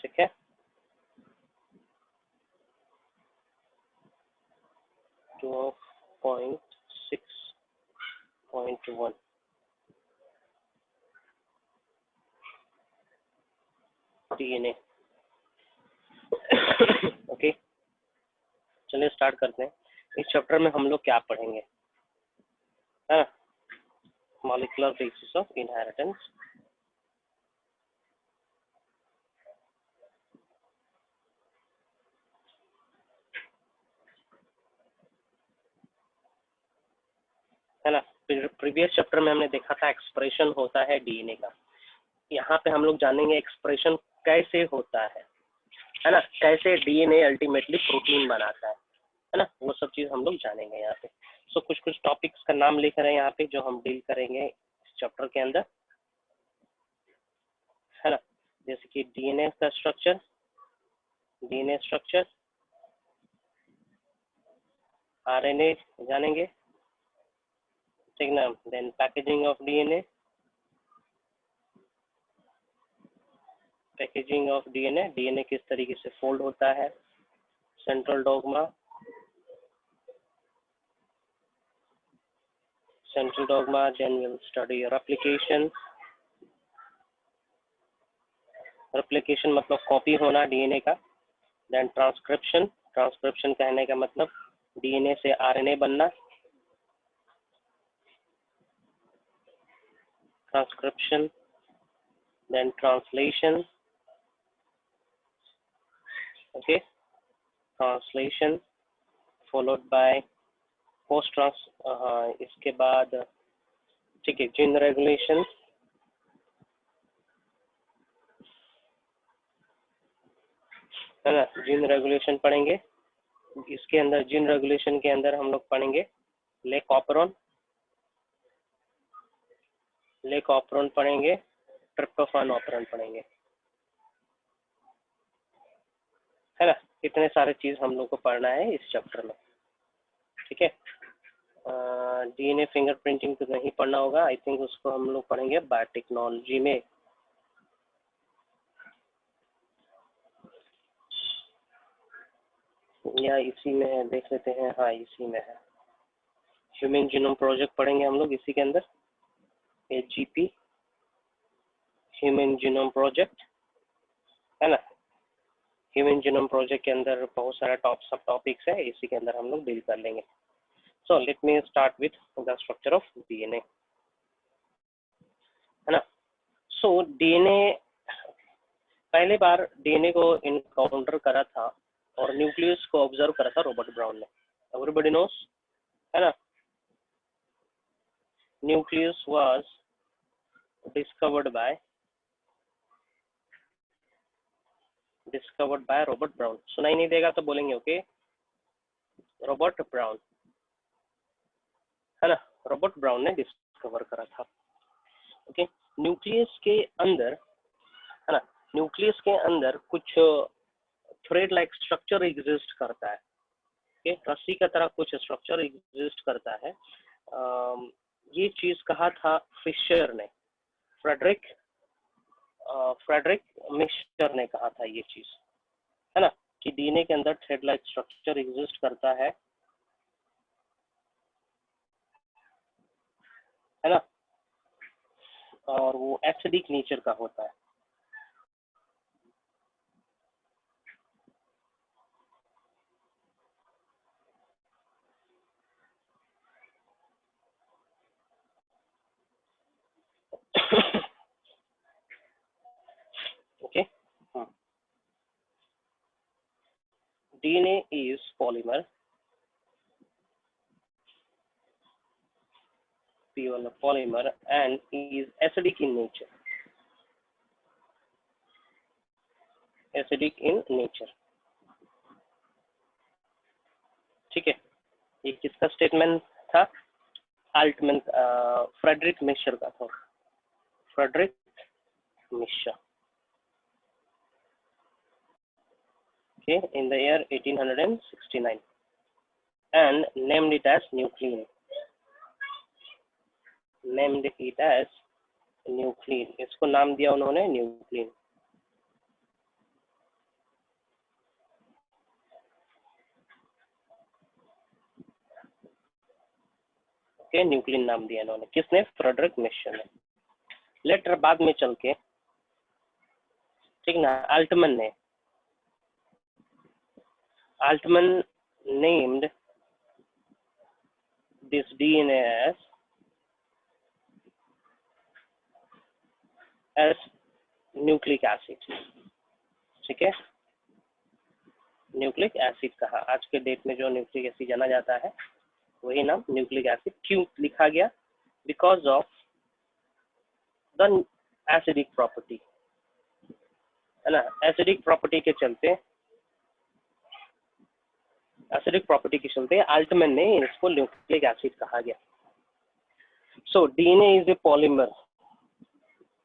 ठीक है, 12.6.1 DNA। Okay, चलिए स्टार्ट करते हैं। इस चैप्टर में हम लोग क्या पढ़ेंगे, है ना? Molecular basis of inheritance. है ना? प्रीवियस चैप्टर में हमने देखा था एक्सप्रेशन होता है डीएनए का। यहाँ पे हम लोग जानेंगे एक्सप्रेशन कैसे होता है ना? कैसे डीएनए अल्टीमेटली प्रोटीन बनाता है ना? वो सब चीज हम लोग जानेंगे यहाँ पे। सो कुछ कुछ टॉपिक्स का नाम लिख रहे हैं यहाँ पे जो हम डील करेंगे इस चैप्टर के अंदर, है ना? जैसे कि डीएनए का स्ट्रक्चर, डीएनए स्ट्रक्चर, आरएनए जानेंगे, ठीक ना? Then packaging of DNA, packaging of DNA, DNA किस तरीके से फोल्ड होता है, central dogma, central dogma, then we'll study replication। replication मतलब कॉपी होना डीएनए का। then ट्रांसक्रिप्शन, ट्रांसक्रिप्शन कहने का मतलब डीएनए से आरएनए बनना। Transcription, then translation, okay, translation followed by post trans, इसके बाद ठीक है जीन रेगुलेशन, है ना? जीन रेगुलेशन पढ़ेंगे। इसके अंदर जीन रेगुलेशन के अंदर हम लोग पढ़ेंगे लेक ऑपरॉन, लेक ऑपरॉन पढ़ेंगे, ट्रिप्टोफान ऑपरॉन पढ़ेंगे, है ना? इतने सारे चीज हम लोग को पढ़ना है इस चैप्टर में, ठीक है। डीएनए फिंगरप्रिंटिंग तो नहीं पढ़ना होगा, आई थिंक उसको हम लोग पढ़ेंगे बायोटेक्नोलॉजी में। या इसी में देख लेते हैं, हाँ इसी में है। ह्यूमन जीनोम प्रोजेक्ट पढ़ेंगे हम लोग इसी के अंदर, HGP, ह्यूमन जीनोम प्रोजेक्ट, है ना? ह्यूमन जीनोम प्रोजेक्ट के अंदर बहुत सारा सब टॉपिक्स है, इसी के अंदर हम लोग डील कर लेंगे। So let me start with the structure of DNA, है ना? सो डीएनए, पहली बार डीएनए को इनकाउंटर करा था और न्यूक्लियस को ऑब्जर्व करा था रॉबर्ट ब्राउन ने। एवरीबॉडी नोस, है ना? Nucleus was discovered by Robert brown. सुनाई नहीं देगा तो बोलेंगे ओके, रॉबर्ट ब्राउन, है ना? रॉबर्ट ब्राउन ने डिस्कवर करा था। ओके, न्यूक्लियस के अंदर, है ना? न्यूक्लियस के अंदर कुछ थ्रेड लाइक स्ट्रक्चर एग्जिस्ट करता है, ओके, रस्सी की तरह कुछ स्ट्रक्चर एग्जिस्ट करता है। ये चीज कहा था फिशर ने, फ्रेडरिक मिशर ने कहा था ये चीज, है ना? कि डीएनए के अंदर थ्रेड लाइक स्ट्रक्चर एग्जिस्ट करता है ना? और वो एसिडिक नेचर का होता है। Okay, DNA is polymer, polymer and is acidic in nature, acidic in nature। ठीक है, ये किसका स्टेटमेंट था? अल्टमैन, फ्रेडरिक मिशर का था, Friedrich Miescher, okay, in the year 1869 and named it as nuclein, named it as nuclein, इसको नाम दिया उन्होंने न्यूक्लिन। ओके, न्यूक्लिन नाम दिया इन्होंने, किसने? फ्रेडरिक मिशेल ने। लेटर बाद में चल के, ठीक ना, Altmann named this DNA as nucleic acid. ठीक है, न्यूक्लिक एसिड कहा, आज के डेट में जो न्यूक्लिक एसिड जाना जाता है वही नाम न्यूक्लिक एसिड। क्यों लिखा गया? Because of the acidic property, है ना, एसिडिक प्रॉपर्टी के चलते, अल्टमैन ने इसको न्यूक्लिक एसिड कहा गया। So DNA is a polymer.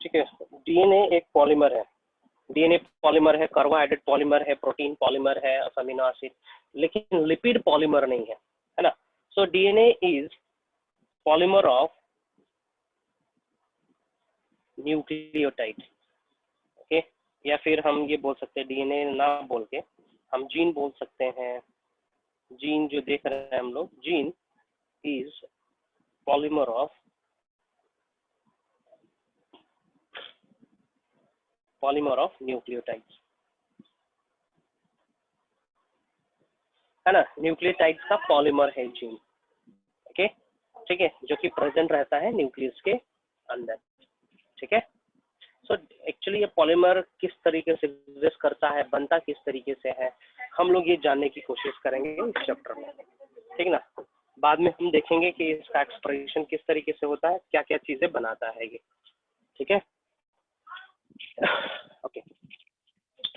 ठीक है, डीएनए एक पॉलीमर है, डीएनए पॉलीमर है, कार्बोहाइड्रेट पॉलीमर है, प्रोटीन पॉलीमर है, अमीनो एसिड, लेकिन लिपिड पॉलीमर नहीं है ना। So DNA is polymer of nucleotide. Okay, या फिर हम ये बोल सकते हैं, डीएनए ना बोल के हम जीन बोल सकते हैं। जीन जो देख रहे हैं हम लोग, gene is polymer of nucleotides, है ना, न्यूक्लियोटाइड्स का पॉलीमर है जीन। ओके, ठीक है, जो कि प्रेजेंट रहता है न्यूक्लियस के अंदर। ठीक है, सो एक्चुअली ये पॉलीमर किस तरीके से एग्जिस्ट करता है, बनता किस तरीके से है, हम लोग ये जानने की कोशिश करेंगे इस चैप्टर में। ठीक ना, बाद में हम देखेंगे कि इसका एक्सप्रेशन किस तरीके से होता है, क्या क्या चीजें बनाता है ये। ठीक है, ओके,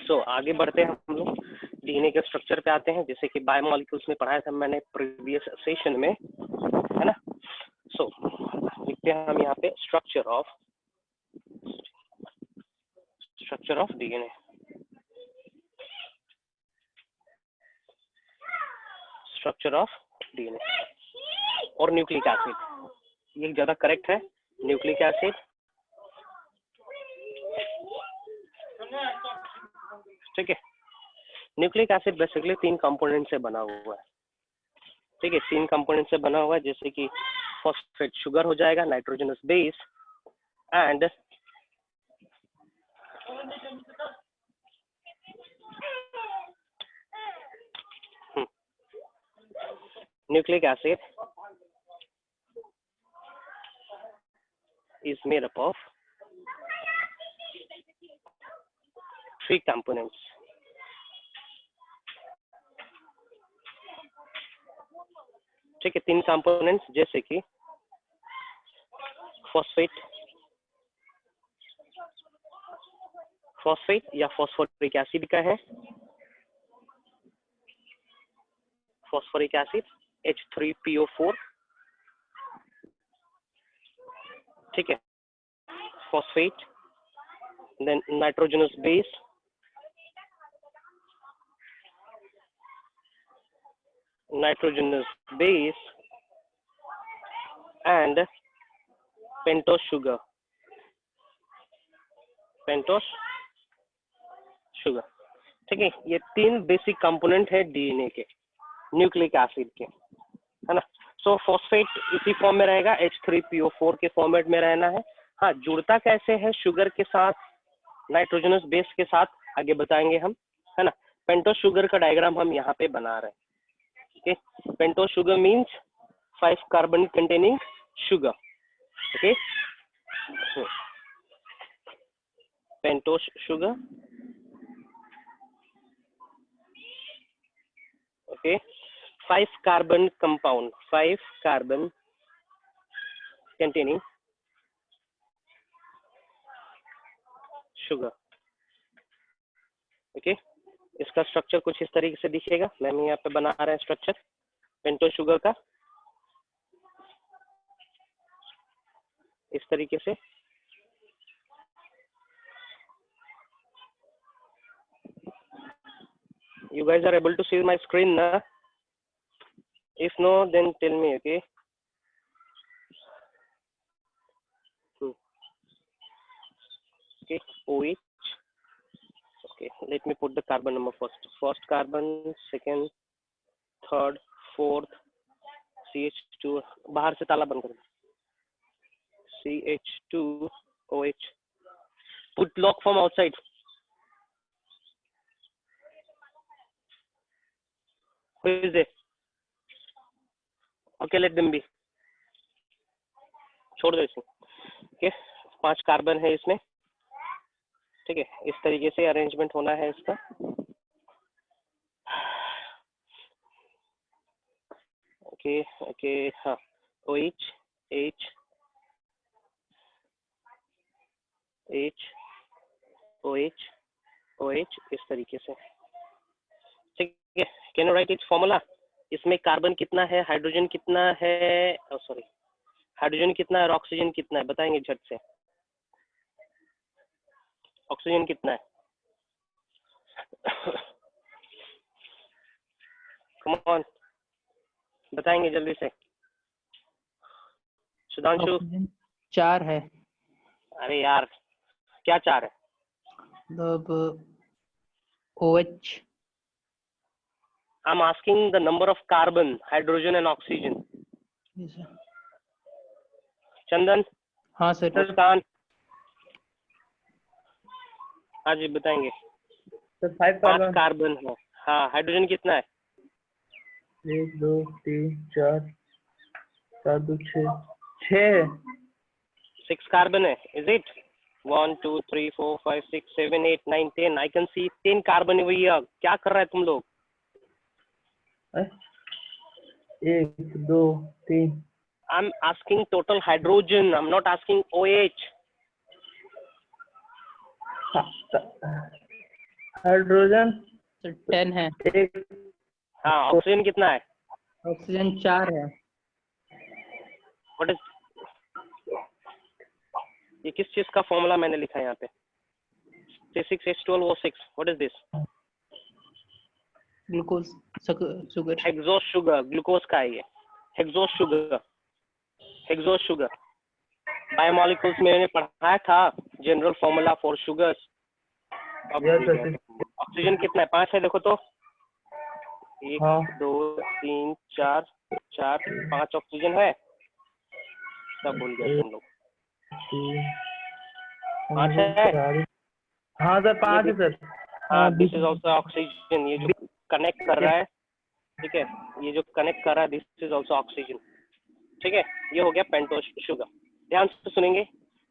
सो आगे बढ़ते हैं हम लोग, डीएनए के स्ट्रक्चर पे आते हैं, जैसे कि बायोमॉलिक्यूल्स में पढ़ाया था मैंने प्रीवियस सेशन में, है ना। सो लिखते हैं हम यहाँ पे structure of DNA. Structure of DNA और न्यूक्लिक एसिड, ये ज्यादा करेक्ट है, न्यूक्लिक एसिड। ठीक है, न्यूक्लिक एसिड बेसिकली 3 कंपोनेंट से बना हुआ है। ठीक है, 3 कंपोनेंट से बना हुआ है, जैसे कि फॉस्फेट शुगर हो जाएगा, nitrogenous base and nucleic acid is made up of 3 components. ठीक है, 3 कंपोनेंट्स, जैसे कि फॉस्फेट या फॉस्फोरिक एसिड का है, फॉस्फोरिक एसिड H3PO4। ठीक है, phosphate, then nitrogenous base, and pentose sugar. ठीक है, ये 3 बेसिक कंपोनेंट है डीएनए के, न्यूक्लिक एसिड के, है ना। सो फॉस्फेट इसी फॉर्म में रहेगा, H3PO4 के फॉर्मेट में रहना है। हाँ, जुड़ता कैसे है शुगर के साथ, नाइट्रोजनस बेस के साथ, आगे बताएंगे हम, है ना। पेंटोस शुगर का डायग्राम हम यहाँ पे बना रहे हैं। Okay, pentose sugar means 5 carbon containing sugar. Okay, pentose sugar, okay, 5 carbon compound, 5 carbon containing sugar. Okay, इसका स्ट्रक्चर कुछ इस तरीके से दिखेगा, मैम यहाँ पे बना रहे हैं स्ट्रक्चर पेंटोस शुगर का, इस तरीके से। You guys are able to see my screen na? If no, then tell me, okay? Okay, OH. Okay, let me put the carbon number first. First carbon, second, third, fourth, CH2 बाहर से ताला बंद कर दो। CH2OH put lock from outside. Who is there? Okay, let them be. छोड़ दो इसे। Okay 5 carbon है इसमें, ठीक है, इस तरीके से अरेंजमेंट होना है इसका। ओके ओके हाँ OH H H OH OH इस तरीके से, ठीक है। Can you right it formula? इसमें कार्बन कितना है, हाइड्रोजन कितना है, सॉरी हाइड्रोजन कितना है और ऑक्सीजन कितना है, बताएंगे झट से। ऑक्सीजन कितना है? कम ऑन, बताएंगे जल्दी से। सुधांशु? 4 है। अरे यार क्या 4 है? मतलब OH। I'm asking the number of carbon, hydrogen and oxygen. चंदन? हाँ सर। मुस्कान? हाँ जी बताएंगे। सर 5 कार्बन है। हाँ हाइड्रोजन कितना है? 1 2 3 4 7 2 6 6 कार्बन है। Is it 1 2 3 4 5 6 7 8 9 10? I can see 10 carbon भैया। क्या कर रहा है तुम लोग? 1 2 3 I'm asking total hydrogen. I'm not asking OH. Hydrogen sir 10 है। 1 हाँ ऑक्सीजन कितना है? ऑक्सीजन 4 है। What is? ये किस चीज का फॉर्मूला मैंने लिखा है यहाँ पे? C6H12O6. What is this? Glucose sugar. Hexose sugar, glucose का है ये। Hexose sugar, hexose sugar. Biomolecules में मैंने पढ़ाया था general formula for sugars. Oxygen कितना है? 5 है, देखो तो 1 2 3 4 4 5 ऑक्सीजन है। सब भूल गए तुम लोग। 5 है। हाँ सर 5 है सर। हाँ दिस इज ऑल्सो ऑक्सीजन। ये जो कनेक्ट कर रहा है, ठीक है, ये जो कनेक्ट कर रहा है दिस इज ऑल्सो ऑक्सीजन, ठीक है। ये हो गया पेंटोस शुगर। ध्यान से सुनेंगे,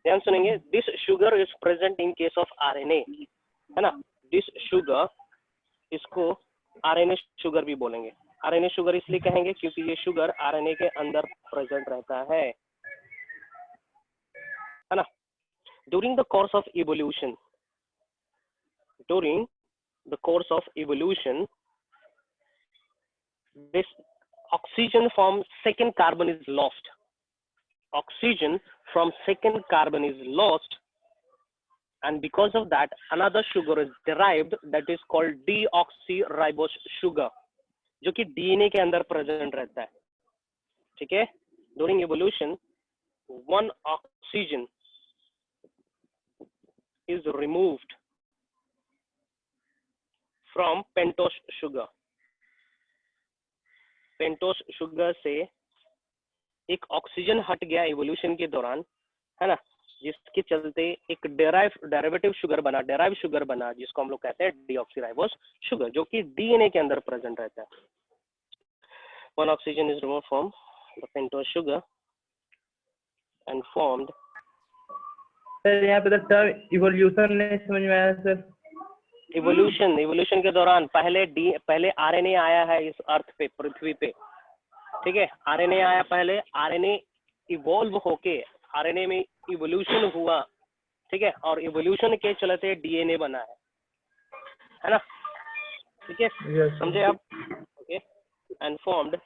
ध्यान सुनेंगे। This sugar is present in case of RNA, है ना। दिस शुगर, इसको आरएनए शुगर भी बोलेंगे। आरएनए शुगर इसलिए कहेंगे क्योंकि ये शुगर आरएनए के अंदर प्रेजेंट रहता है ना। During the course of evolution, during the course of evolution, this oxygen from second carbon is lost. Oxygen from second carbon is lost, and because of that another sugar is derived that is called deoxyribose sugar, जो कि DNA के अंदर present रहता है, ठीक है। During evolution, one oxygen is removed from pentose sugar. Pentose sugar से एक ऑक्सीजन हट गया इवोल्यूशन के दौरान, है ना, जिसके चलते एक डेरिवेटिव शुगर बना, डेराइव शुगर बना, जिसको हम लोग कहते हैं डीऑक्सीराइबोस शुगर, जो कि डीएनए के अंदर प्रेजेंट रहता है। One oxygen is removed from the pentose sugar and formed. Sir यहाँ पे तो टर्म इवोल्यूशन नहीं समझ में आया सर। इवोल्यूशन के दौरान पहले आरएनए आया है इस अर्थ पे, पृथ्वी पे, ठीक है। आरएनए आया पहले, आरएनए इवॉल्व होके आरएनए में इवोल्यूशन हुआ, ठीक है, और इवोल्यूशन के चलते डीएनए बना है ना, ठीक है। समझे आप? Okay. And formed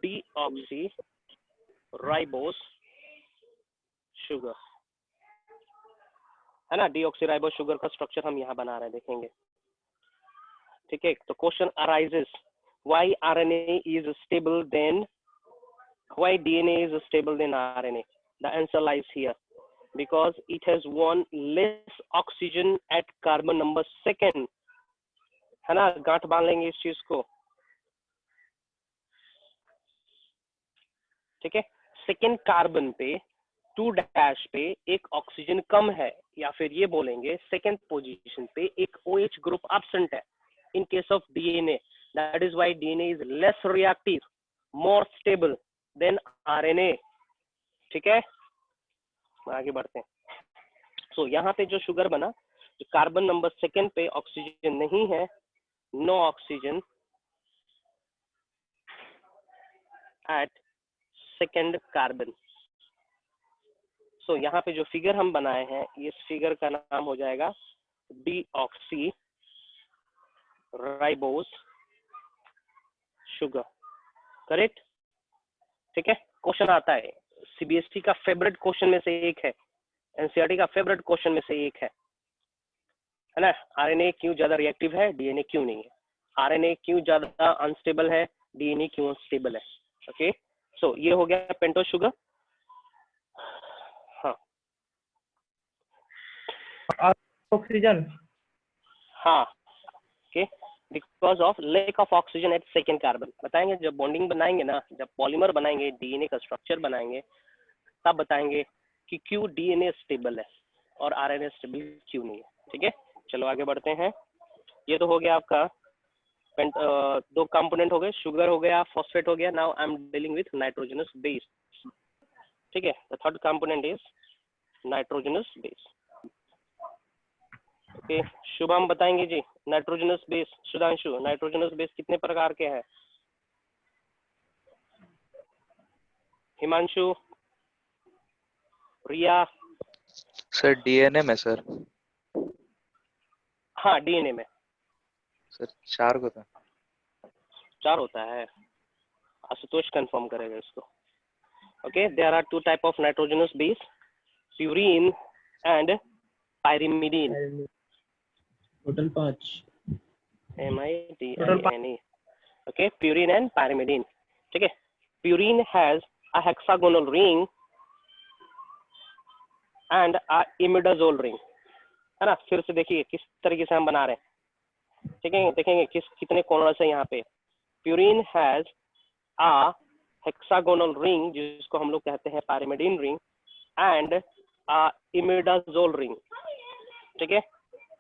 deoxy ribose sugar, है ना। डीऑक्सीराइबोस शुगर का स्ट्रक्चर हम यहाँ बना रहे हैं, देखेंगे, ठीक है। तो question arises, why RNA is stable than, why DNA is stable than RNA? The answer lies here, because it has one less oxygen at carbon number second, है ना। गांठ बांध लेंगे इस चीज को। ठीक है। सेकेंड कार्बन पे 2 डैश पे एक ऑक्सीजन कम है, या फिर ये बोलेंगे सेकेंड पोजीशन पे एक OH ग्रुप एब्सेंट है in case of DNA। That is why DNA is less reactive, more stable then RNA। ठीक है, आगे बढ़ते हैं। सो यहाँ पे जो शुगर बना, जो कार्बन नंबर सेकेंड पे ऑक्सीजन नहीं है, no oxygen at second carbon. So यहाँ पे जो फिगर हम बनाए हैं, इस फिगर का नाम हो जाएगा डीऑक्सी राइबोस शुगर। करेक्ट? ठीक है। क्वेश्चन आता है, CBSE का फेवरेट क्वेश्चन में से एक है, NCERT का फेवरेट क्वेश्चन में से एक है ना। RNA क्यों ज्यादा रिएक्टिव है, DNA क्यों नहीं है? RNA क्यों ज्यादा अनस्टेबल है, DNA क्यों स्टेबल है? ओके, सो ये हो गया पेंटोस शुगर। हाँ ऑक्सीजन। हाँ, okay, because of lack of oxygen at second carbon. बताएंगे जब बॉन्डिंग बनाएंगे ना, जब पॉलीमर बनाएंगे, DNA का स्ट्रक्चर बनाएंगे, तब बताएंगे कि क्यों DNA स्टेबल है और RNA स्टेबल क्यों नहीं है। ठीक है, चलो आगे बढ़ते हैं। ये तो हो गया आपका दो कंपोनेंट हो गए, शुगर हो गया, फॉस्फेट हो गया। Now I am dealing with nitrogenous base. ठीक है, the third component is nitrogenous base. Okay, Shubham बताएंगे जी nitrogenous base. Sudhanshu, nitrogenous base कितने प्रकार के हैं? हिमांशु, रिया? सर डीएनए में सर। हाँ, DNA में सर 4 को था। 4 होता है। आशुतोष कंफर्म करेगा इसको। Okay, there are 2 type of nitrogenous base, purine and pyrimidine. Total 5। MIDINE। Okay, purine and pyrimidine. ठीक है, purine has a hexagonal ring and a imidazole ring, है ना। फिर से देखिए किस तरीके से हम बना रहे हैं। ठीक है, देखेंगे कितने कॉर्नर्स है यहाँ पे। Purine has a hexagonal ring, जिसको हम लोग कहते हैं pyrimidine ring, and a imidazole ring. ठीक है,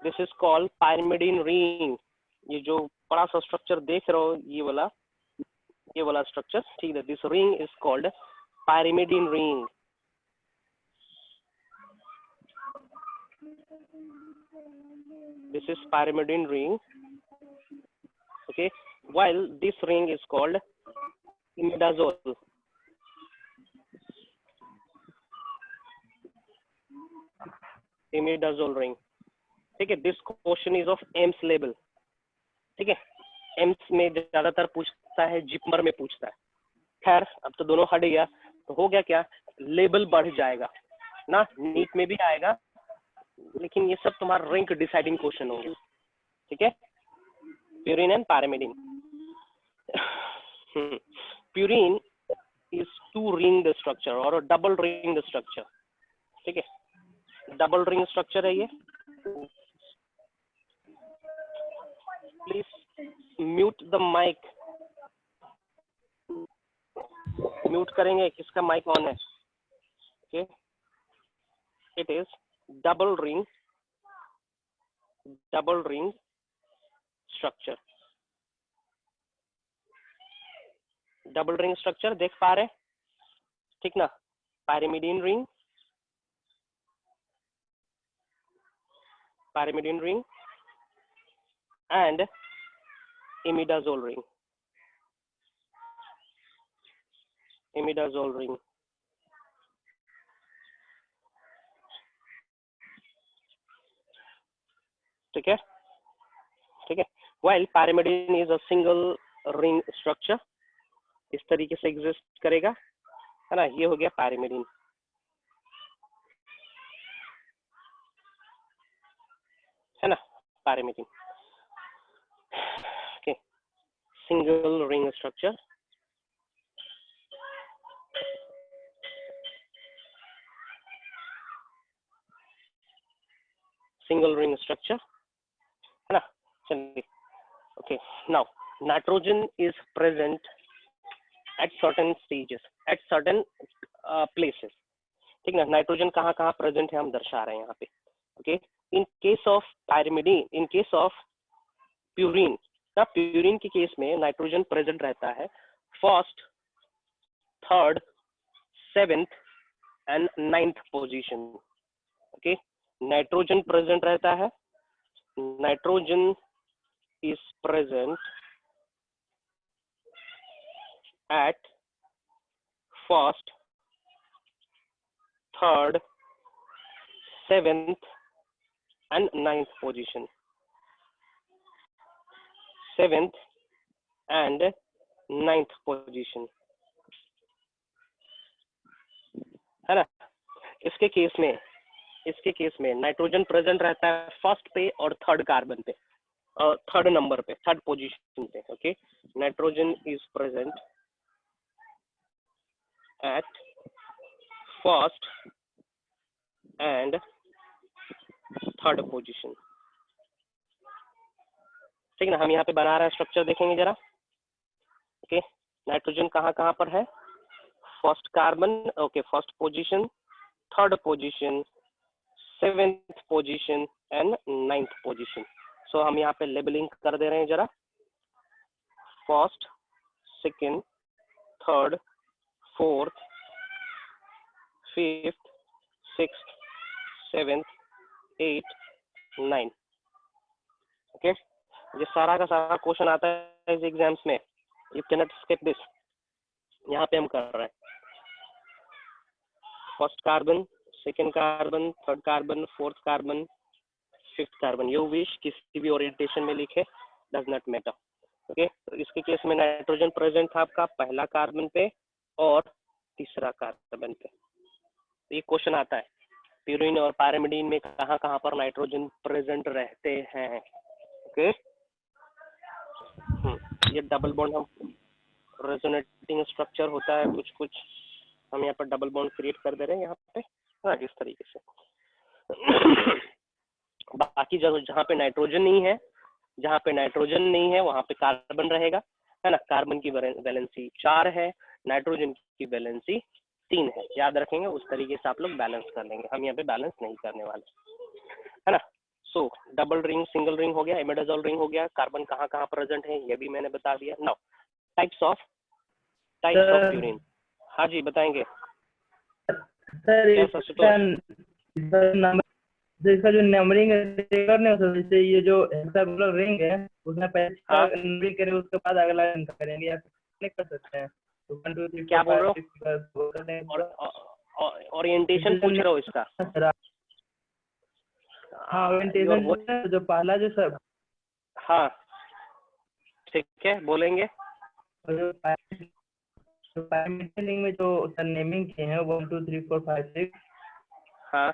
this is called pyrimidine ring. ये जो बड़ा सा स्ट्रक्चर देख रहे हो, ये वाला स्ट्रक्चर, ठीक है, this ring is called pyrimidine ring. This is pyrimidine ring. Okay, while this ring is called imidazole. Imidazole ring. ठीक है, this question is of AIMS level. ठीक है, AIMS में ज्यादातर पूछता है, जिपमर में पूछता है। खैर, अब तो दोनों हट गया, तो हो गया क्या, लेवल बढ़ जाएगा ना। नीट में भी आएगा, लेकिन ये सब तुम्हारा रैंक डिसाइडिंग क्वेश्चन होंगे। ठीक है, purine and pyrimidine. Purine is 2 ringed structure और डबल रिंग्ड स्ट्रक्चर। ठीक है, डबल रिंग स्ट्रक्चर है ये। Please mute the mic. Mute करेंगे, किसका माइक ऑन है? Okay, it is double ring structure। Double ring structure देख पा रहे, ठीक ना। Pyrimidine ring and imidazole ring. ठीक है, ठीक है। while pyrimidine is a single ring structure, इस तरीके से एग्जिस्ट करेगा, है ना। ये हो गया पायरिमिडीन, है ना, pyrimidine. Okay, single ring structure. Single ring structure, है ना। चलिए, okay, now nitrogen is present at certain stages, at certain places. ठीक ना, नाइट्रोजन कहाँ कहाँ प्रेजेंट है हम दर्शा रहे हैं यहाँ पे। Okay, in case of pyrimidine, in case of purine, ना प्यूरिन के केस में नाइट्रोजन प्रेजेंट रहता है first, third, seventh and ninth position. Okay, nitrogen present रहता है, nitrogen is present at first, third, seventh and ninth position, seventh and ninth position, है ना। इसके केस में नाइट्रोजन प्रेजेंट रहता है फर्स्ट पे और थर्ड कार्बन पे और थर्ड नंबर पे, थर्ड पोजीशन पे। Okay, nitrogen is present at first and third position। ठीक ना, हम यहाँ पे बना रहे हैं स्ट्रक्चर, देखेंगे जरा। ओके, नाइट्रोजन कहाँ कहाँ पर है, first carbon, okay first position, third position, seventh position and ninth position. So हम यहाँ पे लेबलिंग कर दे रहे हैं जरा, first, second, third, fourth, fifth, sixth, seventh, eight, nine. Okay, ये सारा का सारा क्वेश्चन आता है इस एग्जाम्स में, you can not skip this. यहाँ पे हम कर रहे हैं first carbon, second carbon, third carbon, fourth carbon, fifth carbon, you wish किसी भी ओरिएंटेशन में लिखे, डज नॉट मैटर। ओके, तो इसके केस में नाइट्रोजन प्रेजेंट था आपका पहला कार्बन पे और तीसरा कार्बन पे। ये क्वेश्चन आता है प्यूरिन और पायरिमिडीन में कहाँ कहाँ पर नाइट्रोजन प्रेजेंट रहते हैं। ओके, ये डबल बॉन्ड हम रेजोनेटिंग स्ट्रक्चर होता है, कुछ कुछ हम यहाँ पर डबल बॉन्ड क्रिएट कर दे रहे हैं यहाँ पे, हाँ इस तरीके से। बाकी जहाँ पे नाइट्रोजन नहीं है वहाँ पे कार्बन रहेगा, है ना। कार्बन की वैलेंसी 4 है, नाइट्रोजन की वैलेंसी 3 है। याद रखेंगे, उस तरीके से आप लोग बैलेंस कर लेंगे, हम यहाँ पे बैलेंस नहीं करने वाले, है ना। सो डबल रिंग, सिंगल रिंग हो गया, इमिडाजोल रिंग हो गया, कार्बन कहाँ कहाँ प्रेजेंट है ये भी मैंने बता दिया। नाउ टाइप्स ऑफ प्यूरिन, हाँ जी बताएंगे सर। इसका जो नंबरिंग करने जैसे ये जो हेक्सागोनल रिंग है उसमें पहले नंबरिंग करें, उसके बाद अगला रंग करेंगे, या नहीं कर सकते हैं? तो 1 2 3 क्या बोल रहे हो, ओरिएंटेशन पूछ रहे हो इसका? हाँ, ओरिएंटेशन जो पहला जो सब, हाँ ठीक है बोलेंगे। जो पैरामीटर रिंग में जो नेमिंग किए हैं 1 2 3 4 5 6, हाँ,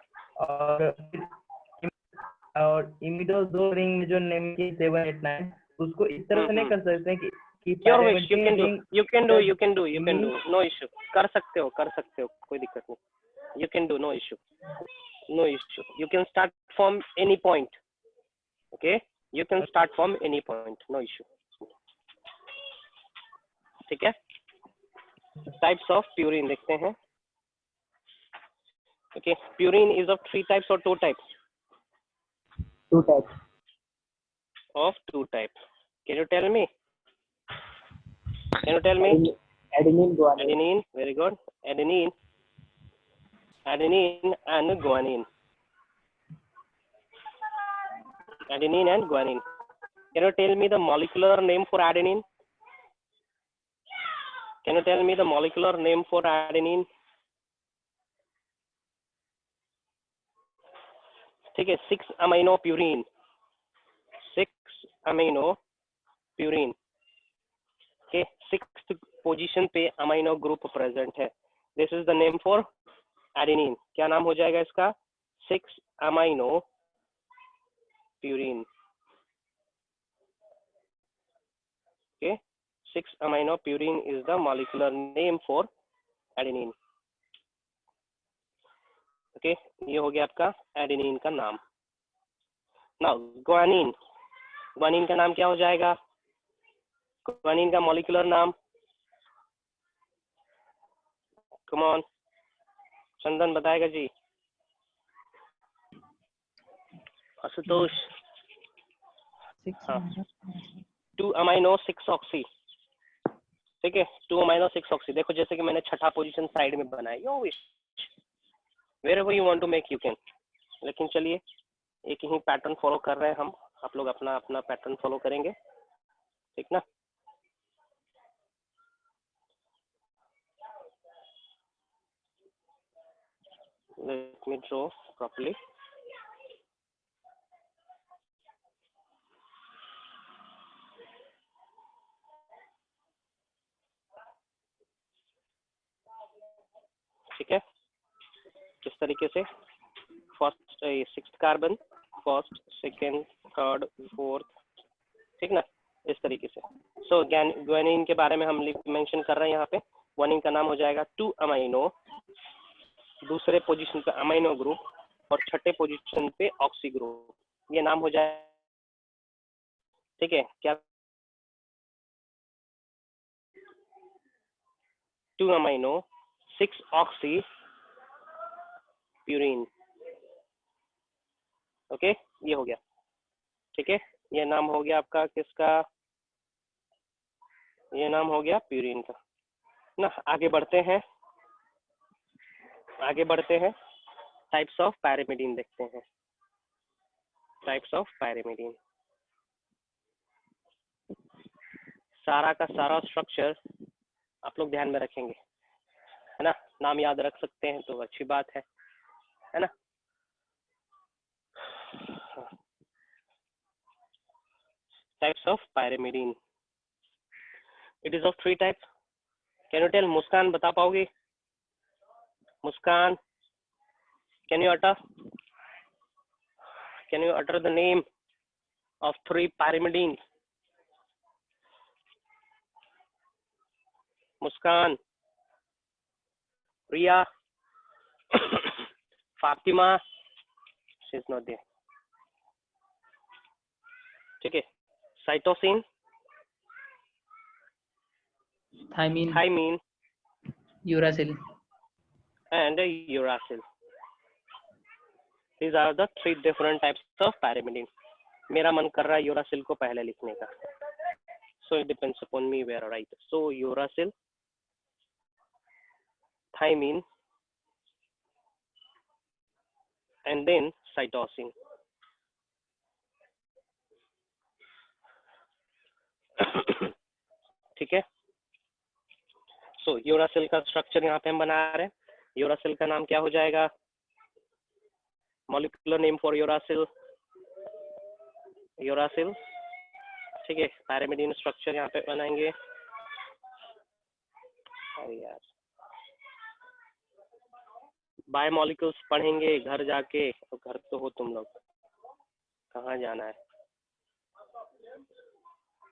और इमिडो 2 रिंग में जो नेमिंग की 7 8 9, उसको इस तरह से नहीं कर सकते कि your wish, you can do, no issue, कर सकते हो, कोई दिक्कत नहीं, you can do, no issue, you can start from any point. Okay, you can start from any point, no issue. ठीक है, टाइप्स ऑफ प्यूरिन देखते हैं। Okay, purine is of 3 types और 2 types? 2 types. Of 2 types. Can you tell me? Adenine, guanine. Adenine, very good. Adenine and guanine. Adenine and guanine. Can you tell me the molecular name for adenine? Can you tell me the molecular name for adenine? ठीक है, 6 amino purine. 6 amino purine. Okay, 6th position पे amino group present है। This is the name for adenine. क्या नाम हो जाएगा इसका? 6 amino purine. Okay, 6 amino purine is the molecular name for adenine. Okay, ये हो गया आपका एडेनिन का नाम। नाउ ग्वानिन, ग्वानिन का नाम क्या हो जाएगा? ग्वानिन का मॉलिक्यूलर नाम कम ऑन, चंदन बताएगा जी, आशुतोष। हाँ, 2 अमाइनो 6 ऑक्सी, ठीक है, 2 अमाइनो 6 ऑक्सी। देखो जैसे कि मैंने छठा पोजीशन साइड में बनाया, you wish wherever you want to make you can. लेकिन चलिए एक ही पैटर्न फॉलो कर रहे हैं हम, आप लोग अपना अपना पैटर्न फॉलो करेंगे, ठीक ना। Let me draw properly. ठीक है, किस तरीके से, first 6th carbon, first, second, third, fourth, ठीक ना, इस तरीके से। सो ग्वानिन के बारे में हम मेंशन कर रहे हैं यहाँ पे। ग्वानिन का नाम हो जाएगा 2 अमाइनो, दूसरे पोजीशन पे अमाइनो ग्रुप और छठे पोजीशन पे ऑक्सी ग्रुप, ये नाम हो जाए, ठीक है। क्या 2 अमाइनो 6 ऑक्सी प्यूरिन, ओके, ये हो गया, ठीक है। ये नाम हो गया आपका किसका, ये नाम हो गया प्यूरिन का ना। आगे बढ़ते हैं, आगे बढ़ते हैं, टाइप्स ऑफ पैरामिडीन देखते हैं। टाइप्स ऑफ पैरामिडीन, सारा का सारा स्ट्रक्चर आप लोग ध्यान में रखेंगे, है ना, नाम याद रख सकते हैं तो अच्छी बात है ना। Types of pyrimidine, it is of 3 types. Can you tell, Muskan बता पाओगे, Muskan, can you utter the name of 3 pyrimidines? Muskan, Riya, Fatima, she is not there, ठीक है। Cytosine, thymine, uracil, and uracil. These are the 3 different types of pyrimidine. मेरा मन कर रहा है uracil को पहले लिखने का, so it depends upon me where I write. So uracil, thymine, and then cytosine. ठीक है। सो यूरासिल का स्ट्रक्चर यहाँ पे हम बना रहे हैं। यूरासिल का नाम क्या हो जाएगा, molecular name for uracil, uracil, ठीक है। पैरामिडीन स्ट्रक्चर यहाँ पे बनाएंगे। अरे यार, बायोमॉलिक्यूल्स पढ़ेंगे घर जाके, तो घर तो हो तुम लोग, कहाँ जाना है,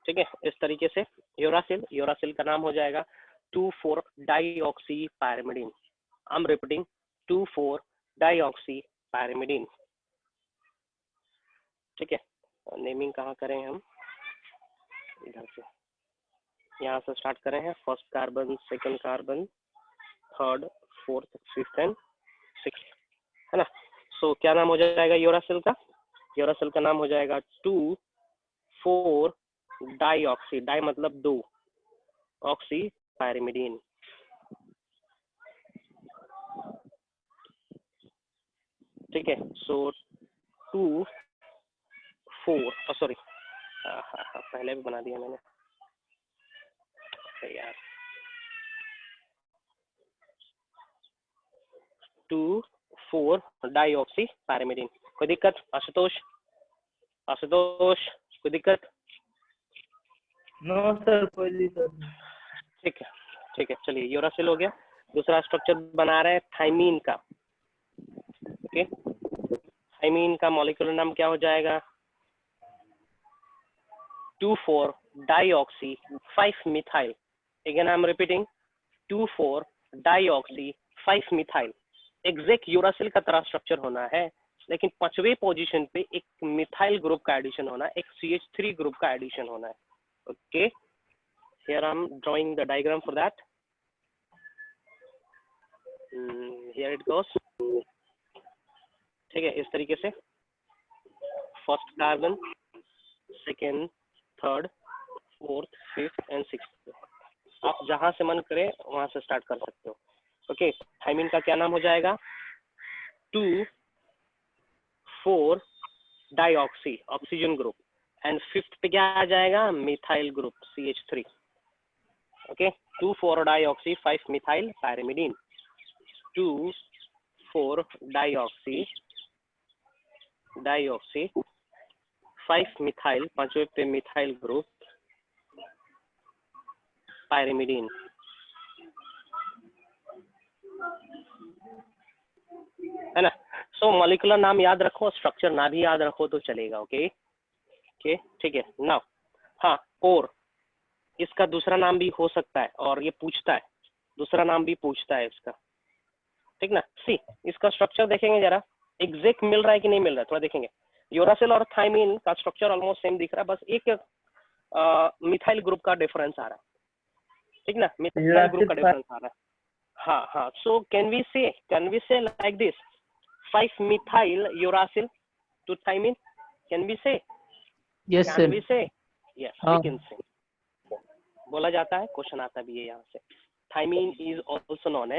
ठीक है। इस तरीके से यूरासिल, यूरासिल का नाम हो जाएगा two four dioxy pyrimidine. I am repeating, two four dioxy pyrimidine, ठीक है। नेमिंग कहाँ करें हम, इधर से, यहाँ से स्टार्ट करें हैं। First carbon, second carbon, third, fourth, fifth and sixth, है ना। सो क्या नाम हो जाएगा यूरासिल का, यूरासिल का नाम हो जाएगा 2,4-डाईऑक्सी, डाई मतलब 2, ऑक्सी पैरामिडीन, ठीक है। सो 2,4, सॉरी पहले भी बना दिया मैंने यार, 2,4-डाईऑक्सी पैरामिडीन। कोई दिक्कत आशुतोष, आशुतोष कोई दिक्कत? नो सर, कोई दिक्कत नहीं। ठीक है, ठीक है, चलिए यूरासिल हो गया। दूसरा स्ट्रक्चर बना रहे हैं थाइमीन का, ओके। थाइमीन का मॉलिक्यूलर नाम क्या हो जाएगा, two four dioxy five methyl. Again I am repeating, two four dioxy five methyl. Exact uracil का तरह स्ट्रक्चर होना है, लेकिन 5वें पोजीशन पे एक मिथाइल ग्रुप का एडिशन होना है, एक CH3 ग्रुप का एडिशन होना है, okay. Here I am drawing the diagram for that. Here it goes. ठीक है, इस तरीके से first carbon, second, third, fourth, fifth and sixth, आप जहां से मन करे वहां से स्टार्ट कर सकते हो। ओके, थाइमिन का क्या नाम हो जाएगा? 2,4 dioxy oxygen group, and fifth पे क्या आ जाएगा? Methyl group CH3। Okay, 2,4 dioxy 5 methyl pyrimidine, 2,4 dioxy 5 methyl, पांचवें पे मिथाइल ग्रुप पैरामिडीन। है ना? सो मॉलिक्यूलर नाम याद रखो, स्ट्रक्चर ना भी याद रखो तो चलेगा। ओके ओके, ठीक है। नाउ हाँ, और इसका दूसरा नाम भी हो सकता है, और ये पूछता है, दूसरा नाम भी पूछता है इसका, ठीक ना। सी, इसका स्ट्रक्चर देखेंगे जरा, एग्जैक्ट मिल रहा है कि नहीं मिल रहा है, थोड़ा देखेंगे। यूरासिल और थाइमिन का स्ट्रक्चर ऑलमोस्ट सेम दिख रहा है, बस एक मिथाइल ग्रुप का डिफरेंस आ रहा है, ठीक ना, मिथाइल ग्रुप का डिफरेंस आ रहा है। हाँ हाँ, सो कैन वी से like this, 5 methyl uracil to thymine, can we say? Yes, Can sir. we say? Yes, we हाँ. can say. बोला जाता है, क्वेश्चन आता भी है यहाँ से। Thymine is also known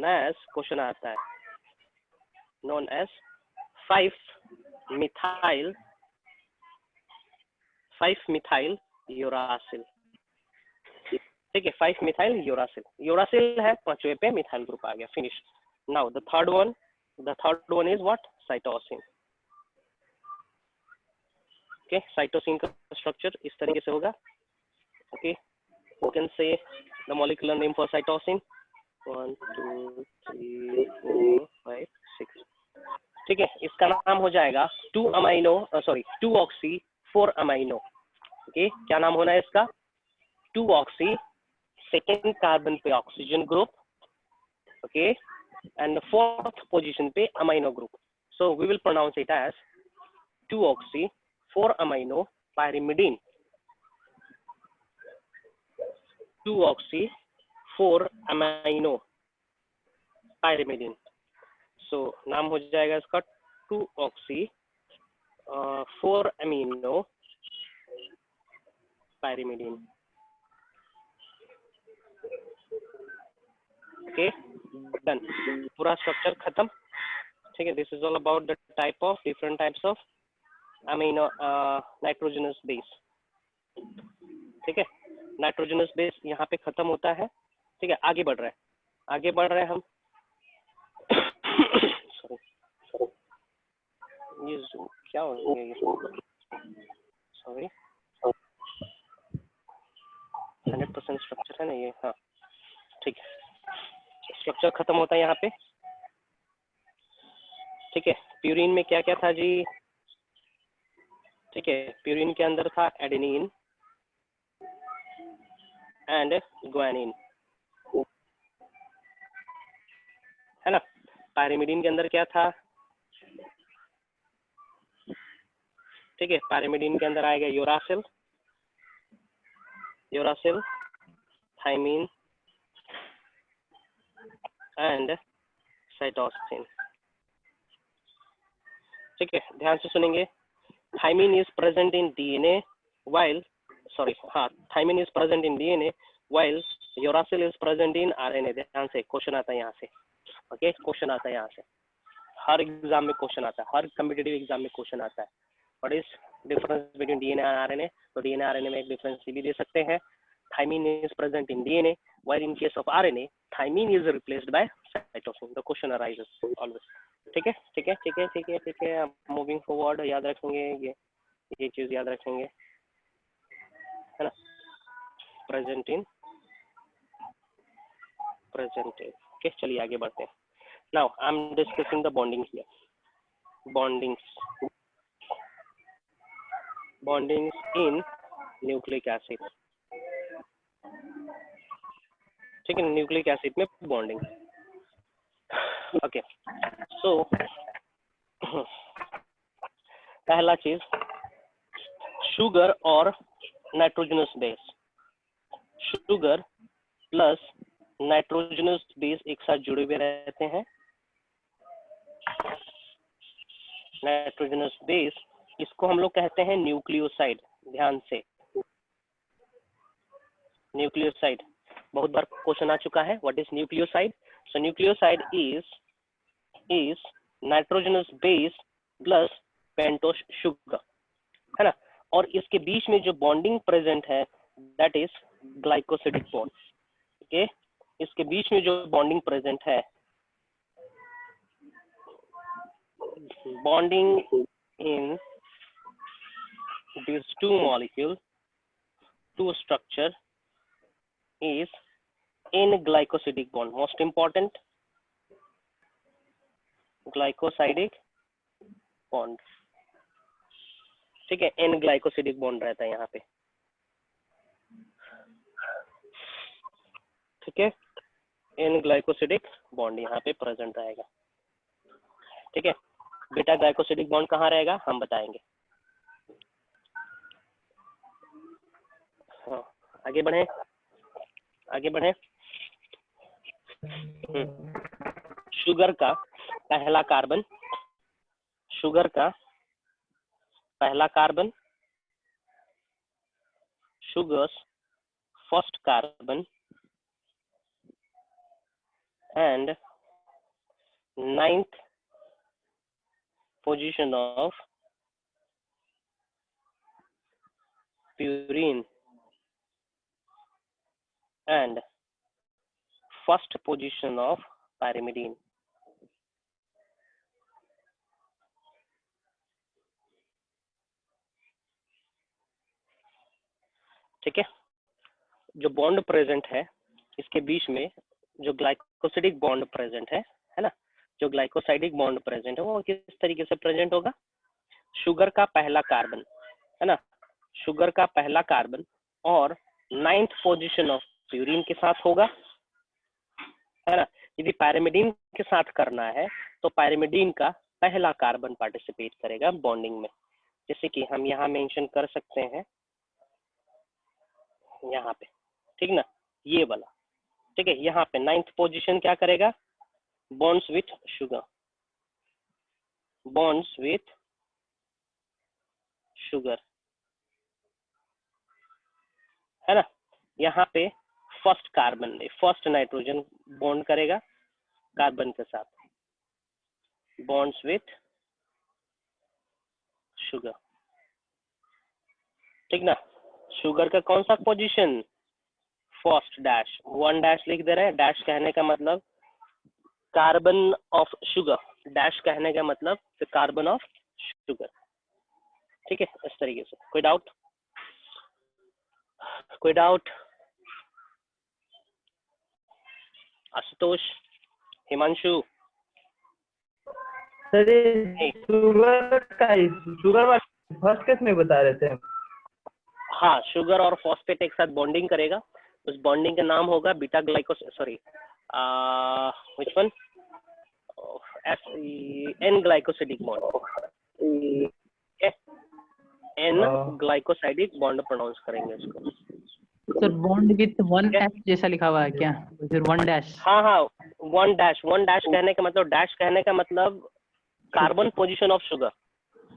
as question आता है, नोन एज 5 मिथाइल यूरासिल। ठीक है, 5 मिथाइल यूरासिल है, पांचवे पे मिथाइल ग्रुप आ गया, finish. Now the third one is what? Cytosine. Okay, cytosine का स्ट्रक्चर इस तरीके से होगा। Okay, you can say the molecular name for cytosine 1 2 3 4 5 6। ठीक है, इसका नाम हो जाएगा 2-ऑक्सी 4-अमाइनो। ओके, क्या नाम होना है इसका? 2-ऑक्सी, सेकेंड कार्बन पे oxygen group, okay, and fourth position पे amino group. So we will pronounce it as two oxy 4-अमाइनो pyrimidine, 2-ऑक्सी 4-अमाइनो pyrimidine। सो नाम हो जाएगा इसका 2-ऑक्सी 4-अमीनो pyrimidine। ओके, डन, पूरा स्ट्रक्चर खत्म। ठीक है, this is all about the different types of amino nitrogenous base. ठीक है, नाइट्रोजनस बेस यहाँ पे खत्म होता है। ठीक है, आगे बढ़ रहे हैं हम। सॉरी, ये क्या हो गया ये? सॉरी, 100% स्ट्रक्चर है ना ये? हाँ, ठीक है, स्ट्रक्चर खत्म होता है यहाँ पे। ठीक है, प्यूरिन में क्या क्या था जी? ठीक है, प्यूरिन के अंदर था एडेनिन एंड ग्वानिन, है ना। पायरिमिडीन के अंदर क्या था? ठीक है, पायरिमिडीन के अंदर आएगा यूरासिल, थाइमिन एंड साइटोसिन। ठीक है, ध्यान से सुनेंगे। Thymine is present in DNA while thymine is present in DNA while uracil is present in RNA. ध्यान से, क्वेश्चन आता है यहाँ से। ओके, क्वेश्चन आता है यहाँ से, हर एग्जाम में क्वेश्चन आता है, हर कम्पिटिटिव एग्जाम में क्वेश्चन आता है। What is difference between DNA and RNA? तो डीएनए आरएनए में एक डिफरेंस भी दे सकते हैं। Thymine is present in DNA while in case of RNA thymine is replaced by cytosine. The question arises always. ठीक है, मूविंग फॉरवर्ड, याद रखेंगे ये चीज याद रखेंगे, है ना। Present in. ओके, चलिए आगे बढ़ते हैं। Now I am discussing the bonding here. Bondings in nucleic acid. ठीक है, न्यूक्लिक एसिड में बॉन्डिंग। ओके, सो पहला चीज, शुगर और nitrogenous base. Sugar plus nitrogenous base एक साथ जुड़े हुए रहते हैं। नाइट्रोजनस बेस, इसको हम लोग कहते हैं न्यूक्लियोसाइड। ध्यान से, न्यूक्लियोसाइड बहुत बार क्वेश्चन आ चुका है। What is nucleoside? So nucleoside is nitrogenous base plus pentose sugar, है ना। और इसके बीच में जो बॉन्डिंग प्रेजेंट है that is glycosidic bond. Okay, इसके बीच में जो बॉन्डिंग प्रेजेंट है, bonding in these two molecules, two structure is N-glycosidic bond. Most important, glycosidic bond. ठीक है, N-glycosidic bond रहता है यहाँ पे। ठीक है, N-glycosidic bond यहाँ पे प्रेजेंट रहेगा। ठीक है, बीटा ग्लाइकोसिडिक बॉन्ड कहाँ रहेगा हम बताएंगे। हाँ, आगे बढ़े, आगे बढ़े। शुगर का पहला कार्बन, शुगर का पहला carbon, sugars first carbon and 9th position of purine and first position of pyrimidine। ठीक है, जो बॉन्ड प्रेजेंट है इसके बीच में जो ग्लाइकोसिडिक बॉन्ड प्रेजेंट है ना, जो ग्लाइकोसाइडिक बॉन्ड प्रेजेंट है वो किस तरीके से प्रेजेंट होगा? शुगर का पहला कार्बन, है ना, शुगर का पहला कार्बन और 9th पोजीशन ऑफ प्यूरिन के साथ होगा, है ना। यदि पायरिमिडीन के साथ करना है तो पायरिमिडीन का पहला कार्बन पार्टिसिपेट करेगा बॉन्डिंग में, जैसे कि हम यहाँ मेंशन कर सकते हैं यहाँ पे, ठीक ना, ये वाला। ठीक है, यहाँ पे 9th पोजीशन क्या करेगा? Bonds with sugar, bonds with sugar, है ना। यहाँ पे first carbon, first nitrogen bond करेगा कार्बन के साथ, बॉन्ड्स विथ शुगर। ठीक ना, शुगर का कौन सा पोजीशन? फर्स्ट डैश, 1 डैश लिख दे रहे हैं। डैश कहने का मतलब कार्बन ऑफ शुगर, डैश कहने का मतलब कार्बन ऑफ शुगर। ठीक है, इस तरीके से। कोई डाउट? कोई डाउट? आशुतोष, हिमांशु? सर ये शुगर का, शुगर वाला फर्स्ट केस में बता रहे थे। हाँ, शुगर और फॉस्फेट एक साथ बॉन्डिंग करेगा, उस बॉन्डिंग का नाम होगा beta glycos, sorry which one, N glycosidic bond, N glycosidic bond pronounce करेंगे उसको। सर बॉन्ड विथ 1 एच जैसा लिखा हुआ है क्या? फिर 1 डैश? हाँ हाँ, 1 डैश, 1 डैश कहने का मतलब, डैश कहने का मतलब carbon position of sugar,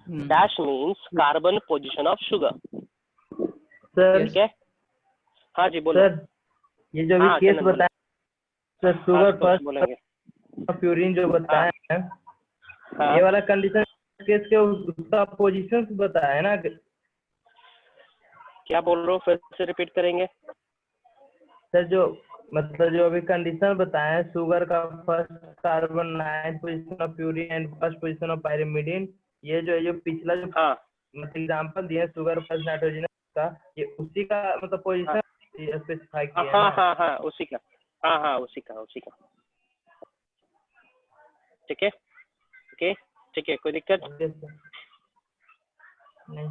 dash means carbon position of sugar. Sir ठीक है, हाँ जी बोलो। सर ये जो भी हाँ, केस चंदन बोलो। बताया सर, शुगर फर्स्ट बोलेंगे। प्यूरिन जो बताया है, हाँ, ये वाला कंडीशन केस के उसका पोजीशन बताया है ना। क्या बोल रहे हो, फिर से रिपीट करेंगे? सर जो मतलब जो अभी कंडीशन बताया है, शुगर का first carbon 9th position of purine and first position of pyrimidine, ये जो पिछला जो हाँ मतलब एग्जांपल दिए शुगर फर्स्ट नाइट्रोजन का, ये उसी का मतलब पोजीशन स्पेसिफाई किया है हाँ ना। हाँ हाँ, उसी का, हाँ हाँ उसी का, उसी का। ठीक है, ओके, ठीक है, कोई दिक्कत? Okay sir. नहीं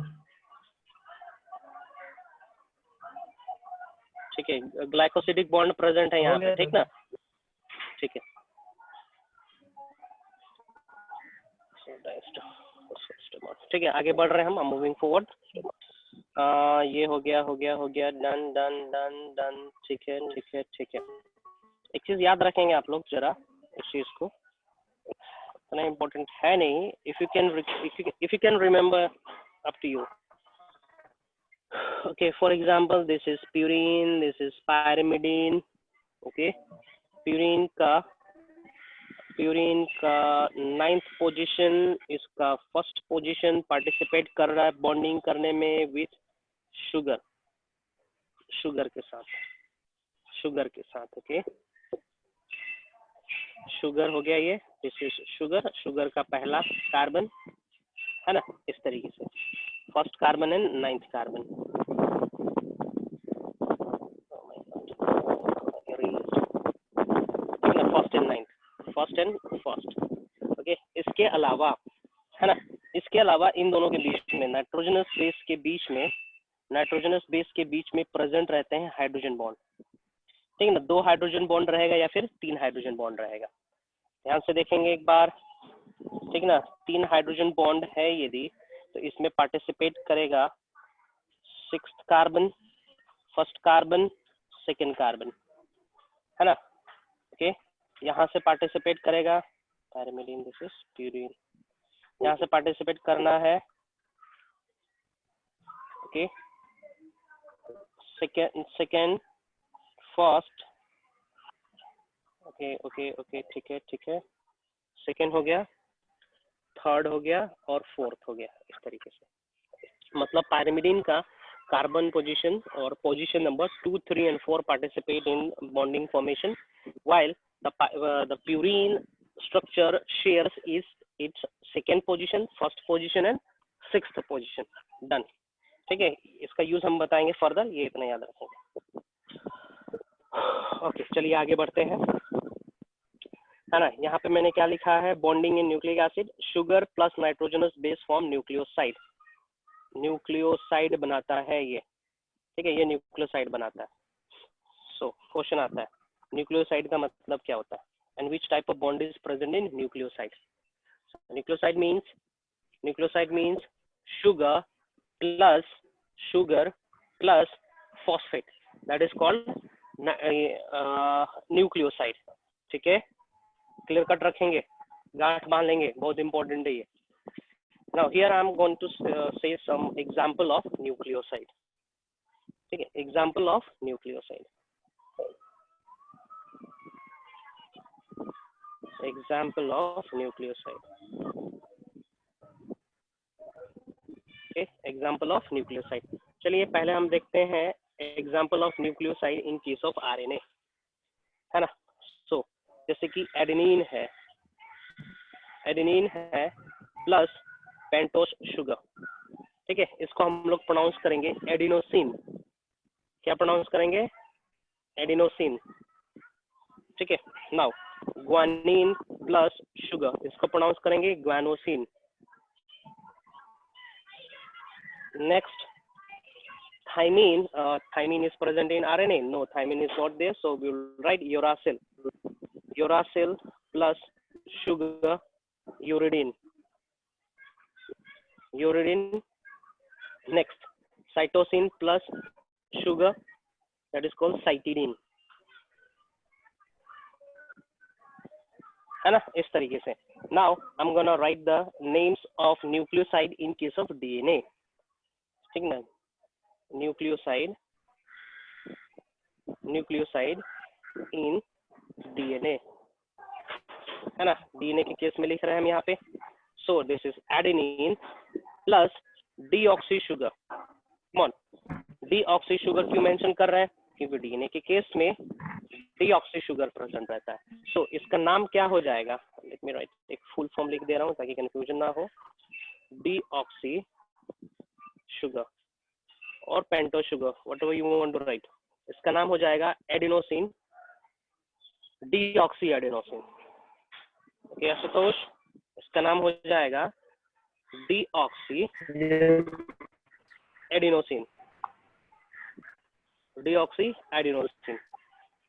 ठीक है, ग्लाइकोसिडिक बॉन्ड प्रेजेंट है यहाँ पे, ठीक ना। ठीक है, ठीक है, आगे बढ़ रहे हैं हम, मूविंग फॉरवर्ड। ये हो गया, हो गया, हो गया, डन डन डन डन। ठीक है, ठीक है, ठीक है, एक चीज याद रखेंगे आप लोग जरा, इस चीज को इतना इम्पोर्टेंट है नहीं. If you can remember, up to you. Okay, for example, this is purine, this is pyrimidine. Okay, purine का 9th पोजीशन, इसका 1st पोजीशन पार्टिसिपेट कर रहा है बॉन्डिंग करने में विथ शुगर के साथ. ओके, शुगर हो गया ये. दिस इज शुगर का पहला कार्बन है ना, इस तरीके से 1st carbon and 9th carbon. First and first. Okay, इसके अलावा है ना, इसके अलावा इन दोनों के बीच में नाइट्रोजनस बेस के बीच में प्रेजेंट रहते हैं हाइड्रोजन बॉन्ड. ठीक है ना, 2 हाइड्रोजन बॉन्ड रहेगा या फिर 3 हाइड्रोजन बॉन्ड रहेगा. ध्यान से देखेंगे एक बार. ठीक ना, 3 हाइड्रोजन बॉन्ड है यदि, तो इसमें पार्टिसिपेट करेगा 6th carbon, 1st carbon, 2nd carbon है ना. ओके, यहाँ से पार्टिसिपेट करेगा पैरामिडीन, दिस इज प्यूरिन. यहाँ से पार्टिसिपेट करना है. Okay, second, first. ओके, ठीक है. सेकेंड हो गया, थर्ड हो गया और फोर्थ हो गया. इस तरीके से मतलब पैरामिडीन का कार्बन पोजीशन और position number 2, 3 and 4 participate in bonding formation, while the purine structure shares is its 2nd position, 1st position and 6th position. Done. ठीक है, इसका यूज हम बताएंगे फर्दर, ये इतना याद रखेंगे. ओके, चलिए आगे बढ़ते हैं, है ना. यहाँ पे मैंने क्या लिखा है, bonding in nucleic acid, sugar plus nitrogenous base form nucleoside बनाता है ये. ठीक है, ये न्यूक्लियोसाइड बनाता है. सो क्वेश्चन आता है, न्यूक्लियोसाइड का मतलब क्या होता है, and which type of bond is present in nucleoside. Nucleoside means sugar plus phosphate, that is called nucleoside. ठीक है, क्लियर कट रखेंगे, गांठ बांध लेंगे, बहुत इंपॉर्टेंट है ये. Now here I am going to say some example of nucleoside. ठीक है, example of nucleoside. Okay, example of nucleoside. चलिए पहले हम देखते हैं example of nucleoside in case of RNA, है ना. So जैसे कि एडेनिन है प्लस पेंटोस शुगर. ठीक है, इसको हम लोग प्रोनाउंस करेंगे एडिनोसिन. क्या प्रोनाउंस करेंगे, एडिनोसिन. ठीक है, नाउ ग्वानिन प्लस शुगर, इसको प्रोनाउंस करेंगे guanosine. Next thymine is present in RNA. No, thymine is not there, so we will write uracil plus sugar, uridine. Next, cytosine plus sugar, that is called cytidine. है ना, इस तरीके से. Now I'm gonna write the names of nucleoside in case of DNA. ठीक ना, nucleoside in DNA, है ना. DNA के केस में लिख रहे हैं हम यहाँ पे. So this is adenine plus deoxy sugar. Come on, deoxy sugar क्यों मेंशन कर रहे हैं, क्योंकि DNA के केस में deoxy sugar प्रेजेंट रहता है. So इसका नाम क्या हो जाएगा, लेट मी राइट, एक फुल फॉर्म लिख दे रहा हूँ ताकि कंफ्यूजन ना हो. deoxy sugar और pentose sugar, whatever you want to write, इसका नाम हो जाएगा adenosine, deoxy adenosine. Okay Ashutosh, इसका नाम हो जाएगा डीऑक्सी एडिनोसिन.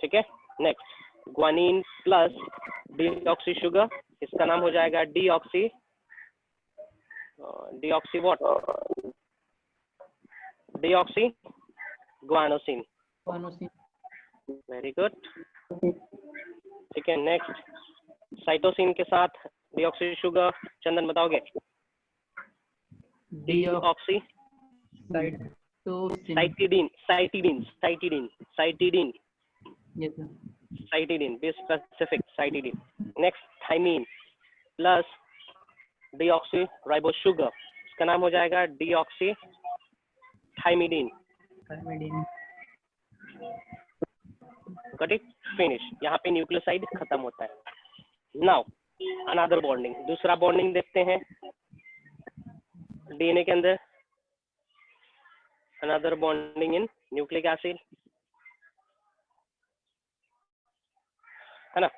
ठीक है. Next, guanine plus deoxy sugar, इसका नाम हो जाएगा deoxy what, deoxy guanosine. Very good. ठीक है, नेक्स्ट साइटोसिन के साथ डीऑक्सी शुगर, चंदन बताओगे? Deoxy cytosine. Cytidine, cytidine, cytidine, cytidine, yes sir. Cytidine, be specific, cytidine. Next thymine plus deoxy ribose sugar, इसका नाम हो जाएगा deoxy thymidine. Thymidine. Got it? Finish. यहाँ पे न्यूक्लियोसाइड खत्म होता है। नाउ अनदर बॉन्डिंग, दूसरा बॉन्डिंग देखते हैं डीएनए के अंदर। Another bonding in nucleic acid, है ना?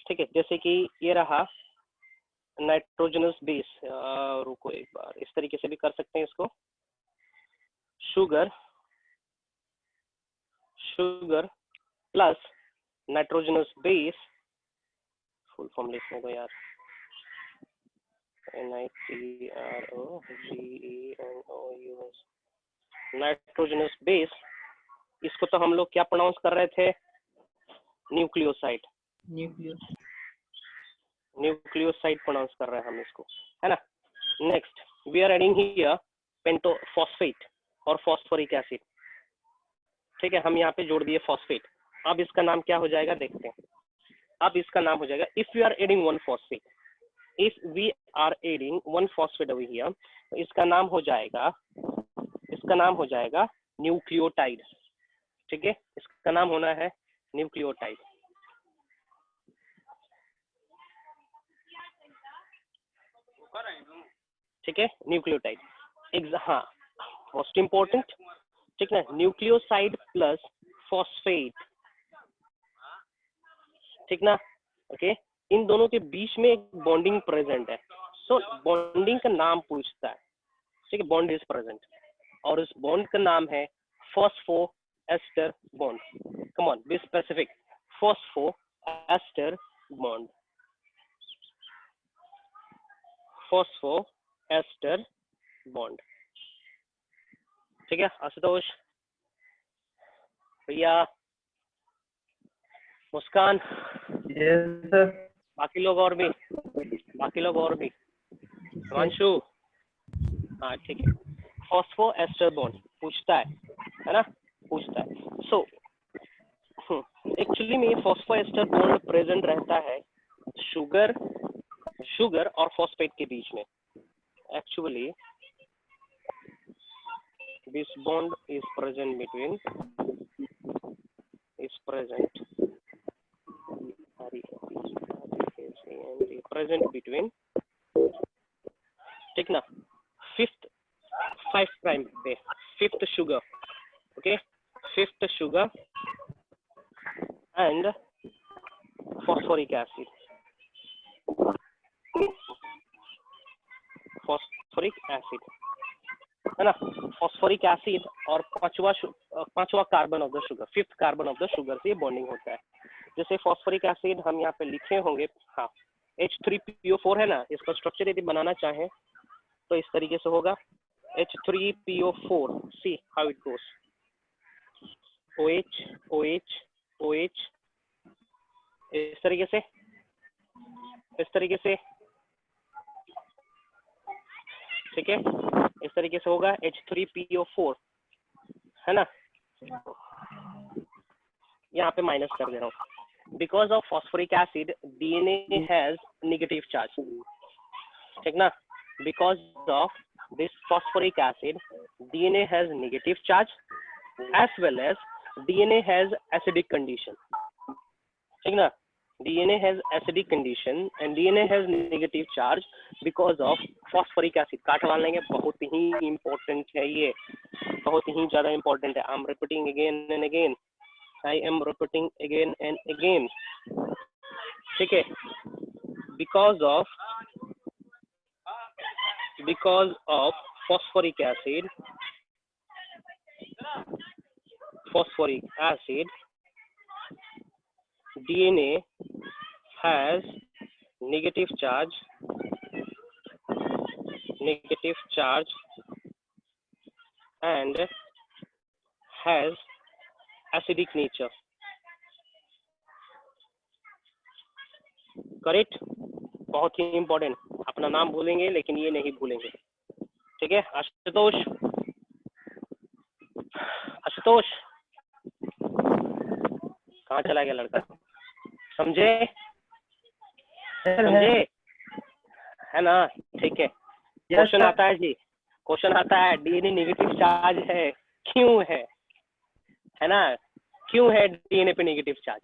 ठीक है, जैसे कि ये रहा नाइट्रोजनस बेस, रुको एक बार, इस तरीके से भी कर सकते हैं इसको। Sugar, sugar plus nitrogenous base, full form लिखने दो यार, NITROGENOUS, नाइट्रोजनस बेस। इसको तो हम लोग क्या प्रोनाउंस कर रहे थे? न्यूक्लियोसाइड, न्यूक्लियोसाइड प्रोनाउंस कर रहे हैं हम इसको, है ना? Next we are adding here pentophosphate और फॉस्फोरिक एसिड। ठीक है, हम यहाँ पे जोड़ दिए फॉस्फेट। अब इसका नाम क्या हो जाएगा देखते हैं। अब इसका नाम हो जाएगा, if you are adding one phosphate, if we are adding one phosphate over here, तो इसका नाम हो जाएगा, इसका नाम हो जाएगा न्यूक्लियोटाइड। ठीक है, इसका नाम होना है न्यूक्लियोटाइड। ठीक है, न्यूक्लियोटाइड। हाँ, मोस्ट इंपॉर्टेंट, ठीक है, न्यूक्लियोसाइड प्लस फॉस्फेट, ठीक ना? ओके, इन दोनों के बीच में एक बॉन्डिंग प्रेजेंट है, सो बॉन्डिंग का नाम पूछता है। ठीक है, बॉन्ड इज प्रेजेंट और उस बॉन्ड का नाम है phosphoester bond. Come on, be specific, phosphoester bond, phosphoester bond. ठीक है, आशुतोष, भैया, मुस्कान, यस सर। बाकी लोग और भी, बाकी लोग और भी, हिमांशु, हाँ ठीक है। फॉस्फोएस्टर बॉन्ड पूछता है ना? पूछता है। सो एक्चुअली में ये फॉस्फोएस्टर बॉन्ड प्रेजेंट रहता है शुगर और फॉस्फेट के बीच में। Actually this bond is present between, is present, present between, ठीक ना, फिफ्थ 5 प्राइम पे, fifth sugar, okay, fifth sugar and phosphoric acid, phosphoric acid, है ना? फॉस्फोरिक एसिड और पांचवा carbon of the sugar, fifth carbon of the sugar से bonding होता है। जैसे फॉस्फोरिक एसिड हम यहाँ पे लिखे होंगे, हाँ, H3PO4 है ना, इसका स्ट्रक्चर यदि बनाना चाहें तो इस तरीके से होगा, H3PO4, see how it goes, OH OH OH, इस तरीके से, इस तरीके से, ठीक है, इस तरीके से होगा H3PO4, है ना? यहाँ पे माइनस कर दे रहा हूँ। Because of phosphoric acid DNA has negative charge, ठीक ना? Because of this phosphoric acid DNA has negative charge as well as DNA has acidic condition, ठीक ना? DNA has acidic condition and DNA has negative charge because of phosphoric acid। काट डाल लेंगे, बहुत ही important है ये, बहुत ही ज़्यादा important है। I'm repeating again and again, I am repeating again and again, ठीक है? Because of phosphoric acid, DNA has negative charge and has acidic nature, correct. बहुत ही इंपॉर्टेंट, अपना नाम भूलेंगे लेकिन ये नहीं भूलेंगे, ठीक है। आशुतोष, आशुतोष कहाँ चला गया लड़का, समझे समझे, है ना, ठीक है। क्वेश्चन आता है जी, क्वेश्चन आता है, डीएनए नेगेटिव चार्ज है, क्यों है ना, क्यों है डीएनए पे नेगेटिव चार्ज?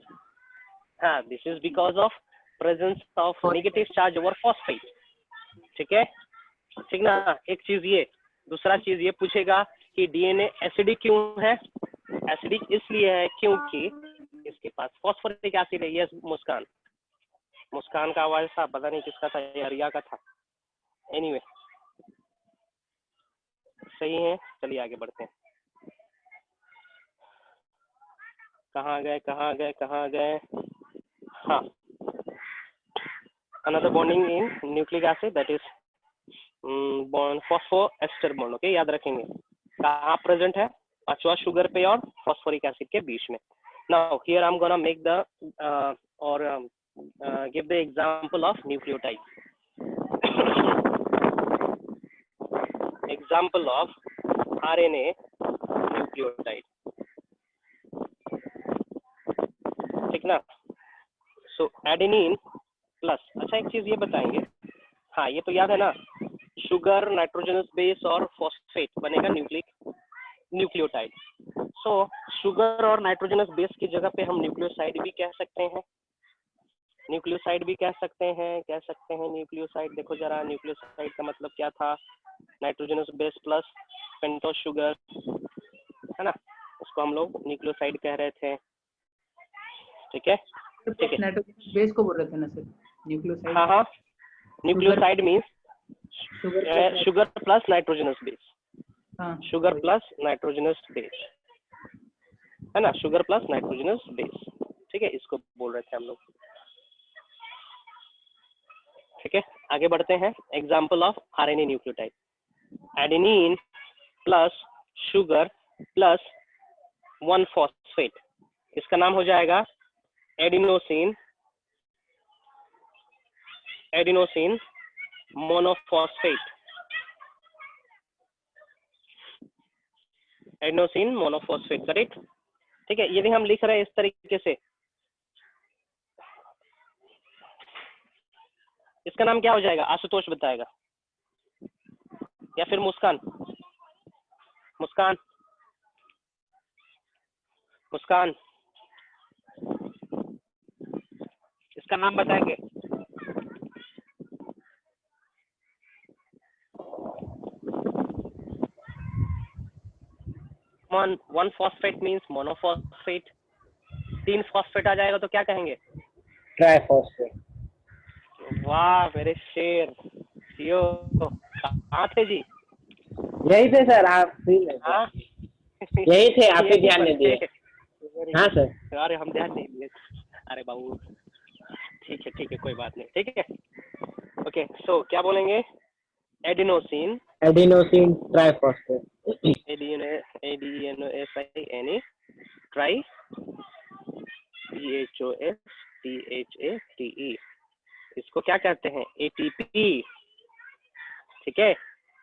हाँ, this is because of presence of negative charge over phosphate, ठीक है, ठीक ना। एक चीज ये, दूसरा चीज ये पूछेगा कि डीएनए एसिडिक क्यों है? एसिडिक इसलिए है क्योंकि इसके पास फॉस्फोरिक एसिड है। यस मुस्कान, मुस्कान का आवाज था, पता नहीं किसका था, ये रिया का था। एनीवे सही है, चलिए आगे बढ़ते हैं। कहाँ गए, हाँ, another bonding in nucleic acid, that is bond phosphoester bond, okay, याद रखेंगे। कहाँ प्रेजेंट है? पांचवा शुगर पे और फॉस्फोरिक एसिड के बीच में। Now here I am gonna make the और give the example of nucleotide. Example of RNA nucleotide, ठीक ना। सो एडेनिन प्लस, अच्छा एक चीज ये बताएंगे, हाँ ये तो याद है ना, शुगर, नाइट्रोजनस बेस और फॉस्फेट बनेगा न्यूक्लियोटाइड। सो शुगर और नाइट्रोजनस बेस की जगह पे हम न्यूक्लियोसाइड भी कह सकते हैं, न्यूक्लियोसाइड। देखो जरा, न्यूक्लियोसाइड का मतलब क्या था? Nitrogenous base plus pentose sugar, है ना, उसको हम लोग न्यूक्लियोसाइड कह रहे थे, ठीक है, ठीक है। नाइट्रोजन बेस को बोल रहे थे ना सर, न्यूक्लियोसाइड। हाँ, nucleoside means sugar plus nitrogenous base, sugar plus nitrogenous base, है ना, शुगर प्लस नाइट्रोजनस बेस, ठीक है, इसको बोल रहे थे हम लोग, ठीक है। आगे बढ़ते हैं। Example of RNA nucleotide, adenine plus sugar plus 1 phosphate, इसका नाम हो जाएगा adenosine monophosphate, adenosine monophosphate, correct, ठीक है। यदि हम लिख रहे हैं इस तरीके से, इसका नाम क्या हो जाएगा? आशुतोष बताएगा या फिर मुस्कान? मुस्कान इसका नाम बताएंगे? One phosphate means monophosphate, 3 phosphate आ जाएगा तो क्या कहेंगे? ट्राइफॉस्फेट। वाह मेरे शेर, यो कहाँ थे जी? यही थे सर, आप हाँ यही थे, आप ही ध्यान नहीं दिए। हाँ सर। अरे हम ध्यान नहीं दिए, अरे बाबू ठीक है कोई बात नहीं, ठीक है, ओके। सो क्या बोलेंगे? Adenosine triphosphate, ADNOSIN try PHOSPHATE, इसको क्या कहते हैं? ATP, ठीक है।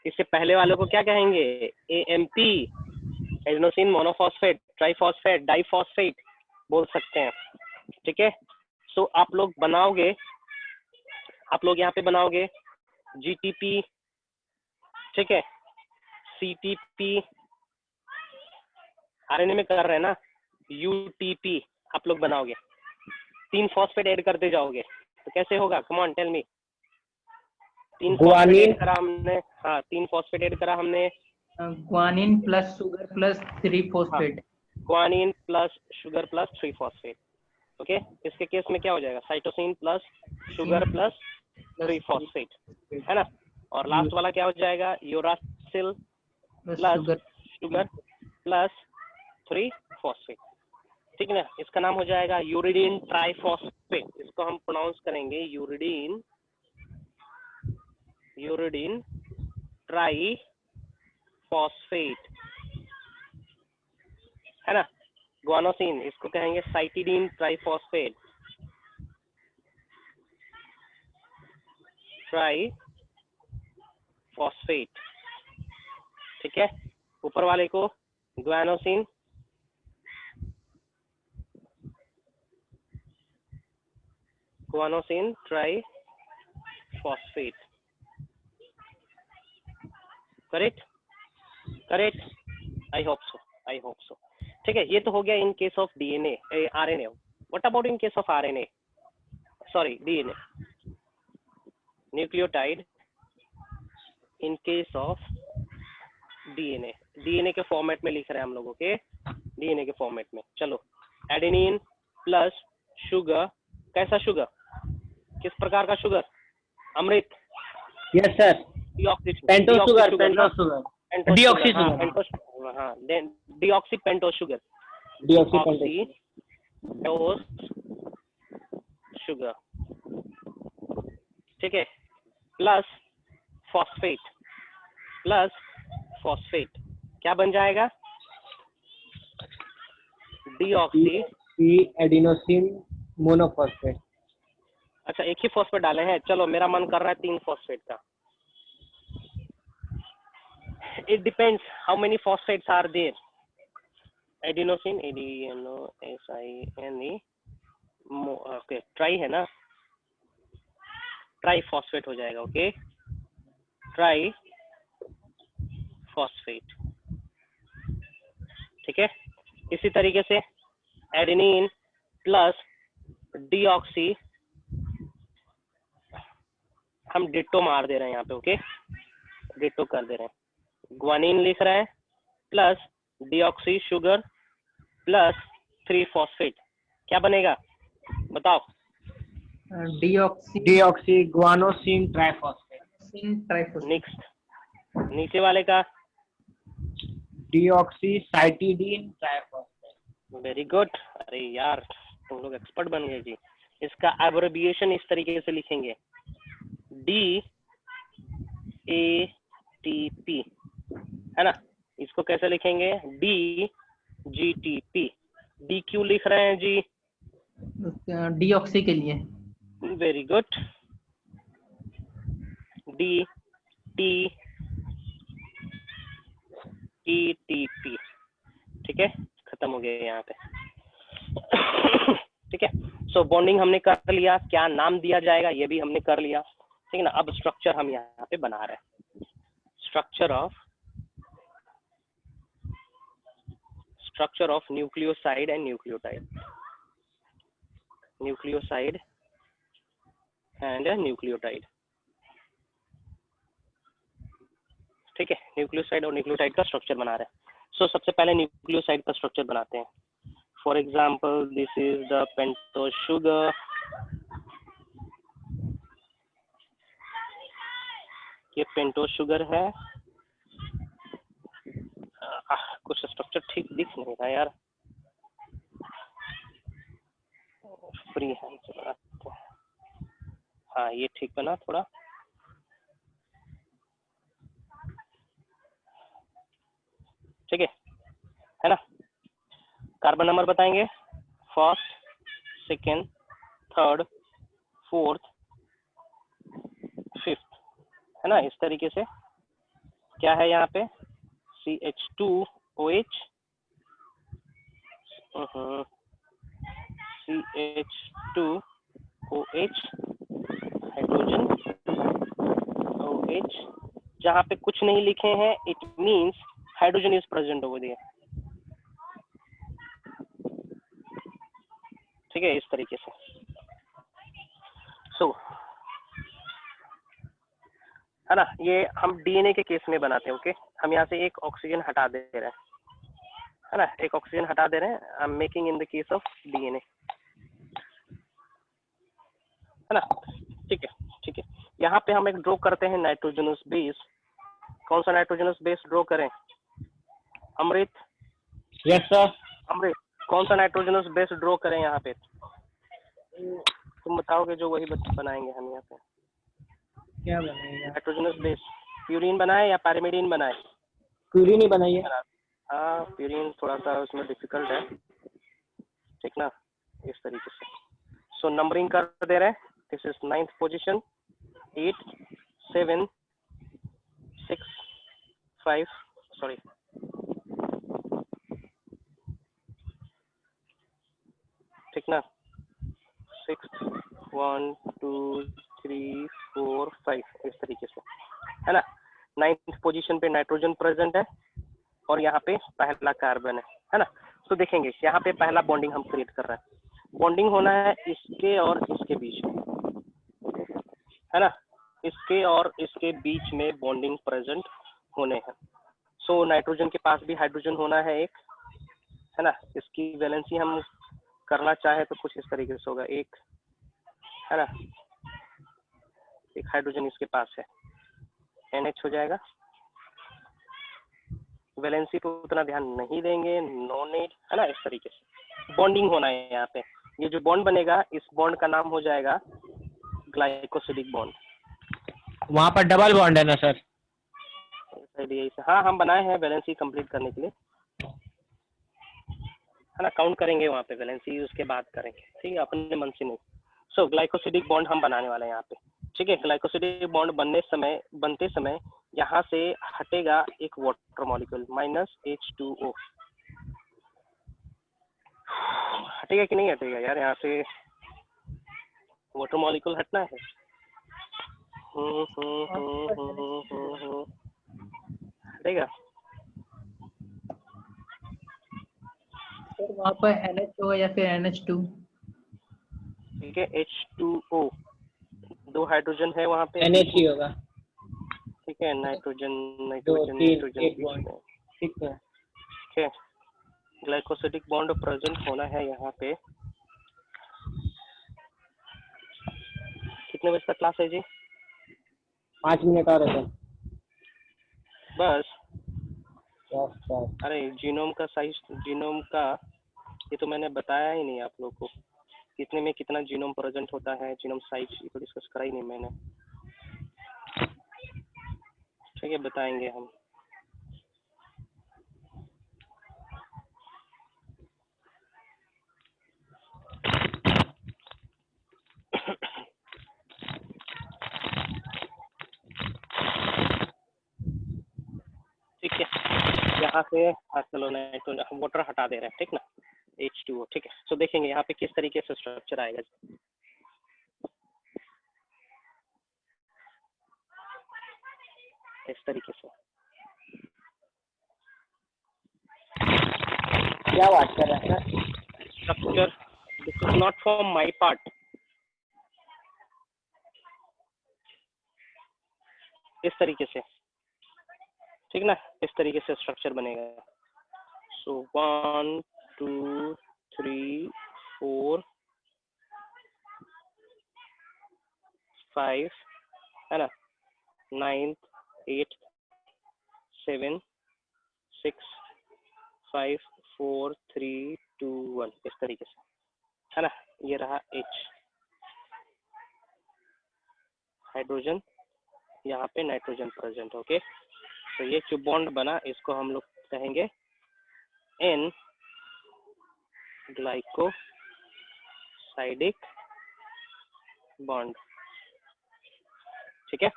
इससे पहले वालों को क्या कहेंगे? AMP, adenosine monophosphate, triphosphate, diphosphate बोल सकते हैं, ठीक है। सो आप लोग यहाँ पे बनाओगे GTP, ठीक है, CTP, आरएनए में कर रहे हैं ना, UTP आप लोग बनाओगे, 3 फॉस्फेट ऐड करते जाओगे तो कैसे होगा? Come on tell me. 3 phosphate add करा हमने, हाँ 3 फॉस्फेट ऐड करा हमने, guanine plus sugar plus 3 phosphate, guanine plus sugar plus 3 phosphate, okay. इसके केस में क्या हो जाएगा? Cytosine plus sugar plus 3 phosphate, है ना। और लास्ट वाला क्या हो जाएगा? Uracil plus sugar plus 3 phosphate, ठीक है ना। इसका नाम हो जाएगा यूरिडीन ट्राइफॉस्फेट, इसको हम प्रोनाउंस करेंगे यूरिडीन ट्राइफॉस्फेट, है ना। गुआनोसिन, इसको कहेंगे साइटिडीन ट्राइफॉस्फेट, ट्राइफॉस्फेट, ठीक है। ऊपर वाले को guanosine, guanosine triphosphate, correct correct, I hope so, I hope so, ठीक है। ये तो हो गया in case of DNA RNA. What about in case of RNA, sorry DNA, nucleotide in case of DNA, DNA के फॉर्मेट में लिख रहे हैं हम लोग, ओके, डीएनए के फॉर्मेट में। चलो, एडेनिन प्लस शुगर, कैसा शुगर, किस प्रकार का sugar, Amrit, yes sir, pentose sugar, pentose sugar, deoxy sugar, हाँ, then deoxy pentose sugar, deoxy pentose sugar, ठीक है, प्लस फॉस्फेट, प्लस फॉस्फेट, क्या बन जाएगा, डीऑक्सी एडिनोसिन मोनोफॉस्फेट। अच्छा, एक ही फॉस्फेट डाले हैं, चलो मेरा मन कर रहा है 3 फॉस्फेट का। It depends how many phosphates are there. Adenosine, ADNOSINE, okay, try है ना, ट्राई फॉस्फेट हो जाएगा, ओके, ट्राई फॉस्फेट, ठीक है। इसी तरीके से एडेनिन प्लस डीऑक्सी, हम डिट्टो मार दे रहे हैं यहाँ पे, ओके, डिट्टो कर दे रहे हैं, ग्वानिन लिख रहे हैं plus deoxy sugar plus 3 phosphate, क्या बनेगा बताओ, डीऑक्सी गुआनोसिन ट्राइफॉस्फेट। नेक्स्ट, नीचे वाले का deoxy cytidine triphosphate. Very good, अरे यार तुम लोग एक्सपर्ट बन गए जी। इसका एब्रिविएशन इस तरीके से लिखेंगे, DATP, है ना, इसको कैसे लिखेंगे, DGTP, डी क्यों लिख रहे हैं जी, डीऑक्सी के लिए। वेरी गुड, DTP, ठीक है, खत्म हो गया यहाँ पे। ठीक है, सो बॉन्डिंग हमने कर लिया, क्या नाम दिया जाएगा ये भी हमने कर लिया, ठीक है ना। अब स्ट्रक्चर हम यहाँ पे बना रहे हैं, structure of nucleoside and nucleotide, nucleoside and nucleotide, ठीक है, न्यूक्लियोसाइड और न्यूक्लियोटाइड का स्ट्रक्चर बना रहे हैं। सो सबसे पहले न्यूक्लियोसाइड का स्ट्रक्चर बनाते हैं। For example this is the pentose sugar, ये पेंटोस शुगर है, कुछ स्ट्रक्चर ठीक दिख नहीं रहा यार, फ्री हैंड से बनाते हैं, हाँ ये ठीक बना थोड़ा, ठीक है ना। कार्बन नंबर बताएंगे, first, second, third, fourth, fifth, है ना। इस तरीके से क्या है यहाँ पे, CH2OH, CH2OH, हाइड्रोजन OH, जहाँ पे कुछ नहीं लिखे हैं it means hydrogen is present over there, ठीक है, इस तरीके से। सो है ना, ये हम डीएनए के केस में बनाते हैं, ओके। हम यहाँ से एक ऑक्सीजन हटा दे रहे हैं, है ना, एक ऑक्सीजन हटा दे रहे हैं, I am making in the case of DNA, है ना, ठीक है ठीक है। यहाँ पे हम एक ड्रॉ करते हैं नाइट्रोजनस बेस, कौन सा नाइट्रोजनस बेस ड्रॉ करें, अमृत, यस सर, अमृत कौन सा नाइट्रोजनस बेस ड्रॉ करें यहाँ पे, तुम बताओगे जो वही बनाएंगे हम यहाँ पे, क्या बनेगा, नाइट्रोजनस बेस, प्यूरिन बनाए या पैरामिडिन बनाए, प्यूरिन ही बनाइए। हाँ प्यूरिन थोड़ा सा उसमें डिफिकल्ट है, ठीक ना, इस तरीके से। सो नंबरिंग कर दे रहे हैं, this is 9th position, 8 7 6 5 sorry ठीक ना, 6 1 2 3 4 5 इस तरीके से, है ना। 9th पोजीशन पे नाइट्रोजन प्रेजेंट है और यहाँ पे पहला कार्बन है ना। तो देखेंगे यहाँ पे पहला बॉन्डिंग हम क्रिएट कर रहे हैं। बॉन्डिंग होना है इसके और इसके बीच में, है ना, इसके और इसके बीच में बॉन्डिंग प्रेजेंट होने हैं। सो नाइट्रोजन के पास भी हाइड्रोजन होना है एक, है ना। इसकी वैलेंसी हम करना चाहे तो कुछ इस तरीके से होगा, एक, है ना, एक हाइड्रोजन इसके पास है, NH हो जाएगा। वैलेंसी पे उतना ध्यान नहीं देंगे, नो नीड, है ना। इस तरीके से बॉन्डिंग होना है यहाँ पे। ये जो बॉन्ड बनेगा, इस बॉन्ड का नाम हो जाएगा ग्लाइकोसिडिक बॉन्ड। वहाँ पर डबल बॉन्ड है ना सर? हाँ, हम बनाए हैं वैलेंसी कंप्लीट करने के लिए, है ना। काउंट करेंगे वहाँ पे वैलेंसी, उसके बाद करेंगे, ठीक है, अपने मन से नहीं। सो ग्लाइकोसिडिक बॉन्ड हम बनाने वाले हैं यहाँ पे, ठीक है। ग्लाइकोसिडिक बॉन्ड बनते समय यहाँ से हटेगा एक वाटर मॉलिक्यूल -H2O। हटेगा कि नहीं हटेगा यार, यहाँ से वाटर मॉलिक्यूल हटना है। हटेगा। सर वहाँ पर NH होगा या फिर NH2? ठीक है, H2O, 2 हाइड्रोजन है वहाँ पे, NH ही होगा। ठीक है। नाइट्रोजन एक बॉन्ड, ठीक है। ठीक है, ग्लाइकोसिडिक बॉन्ड प्रेजेंट होना है यहाँ पे। कितने बजे तक क्लास है जी? 5 मिनट और है बस। सर। अरे जीनोम का साइज, जीनोम का ये तो मैंने बताया ही नहीं आप लोग को, कितने में कितना जीनोम प्रेजेंट होता है, जीनोम साइज ये तो डिस्कस करा ही नहीं मैंने। ठीक है, बताएंगे हम। ठीक है, यहाँ से चलो नाइट्रोजन हम वाटर हटा दे रहे हैं, ठीक ना, H2O, ठीक है। तो देखेंगे यहाँ पे किस तरीके से स्ट्रक्चर आएगा। इस तरीके से। क्या बात कर रहे हैं? Structure, this is not from my part. इस तरीके से, ठीक ना, इस तरीके से स्ट्रक्चर बनेगा। सो 1 2 3 4 5, है ना, 9th 8 7 6 5 4 3 2 1 इस तरीके से, है ना। ये रहा H, हाइड्रोजन, यहाँ पे नाइट्रोजन प्रेजेंट, ओके। तो ये जो बॉन्ड बना इसको हम लोग कहेंगे N ग्लाइकोसाइडिक बॉन्ड, ठीक है।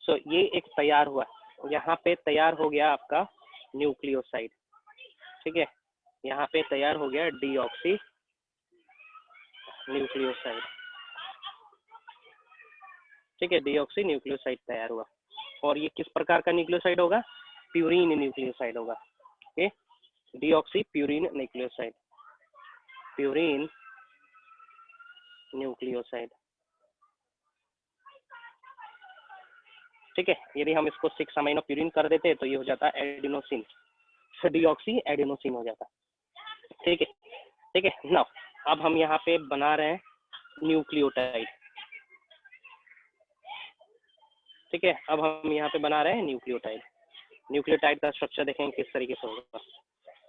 सो ये एक तैयार हुआ, यहाँ पे तैयार हो गया आपका न्यूक्लियोसाइड, ठीक है। यहाँ पे तैयार हो गया डीऑक्सी न्यूक्लियोसाइड, ठीक है। डीऑक्सी न्यूक्लियोसाइड तैयार हुआ, और ये किस प्रकार का न्यूक्लियोसाइड होगा? प्यूरीन न्यूक्लियोसाइड होगा, okay. Deoxy purine nucleoside, purine nucleoside, ठीक है। यदि हम इसको 6 अमीनो प्यूरीन कर देते तो ये हो जाता है एडिनोसिन, डीऑक्सी एडिनोसिन हो जाता, ठीक है। ठीक है ना, अब हम यहाँ पे बना रहे हैं न्यूक्लियोटाइड, ठीक है। अब हम यहाँ पे बना रहे हैं न्यूक्लियोटाइड। न्यूक्लियोटाइड का स्ट्रक्चर देखेंगे किस तरीके से होगा।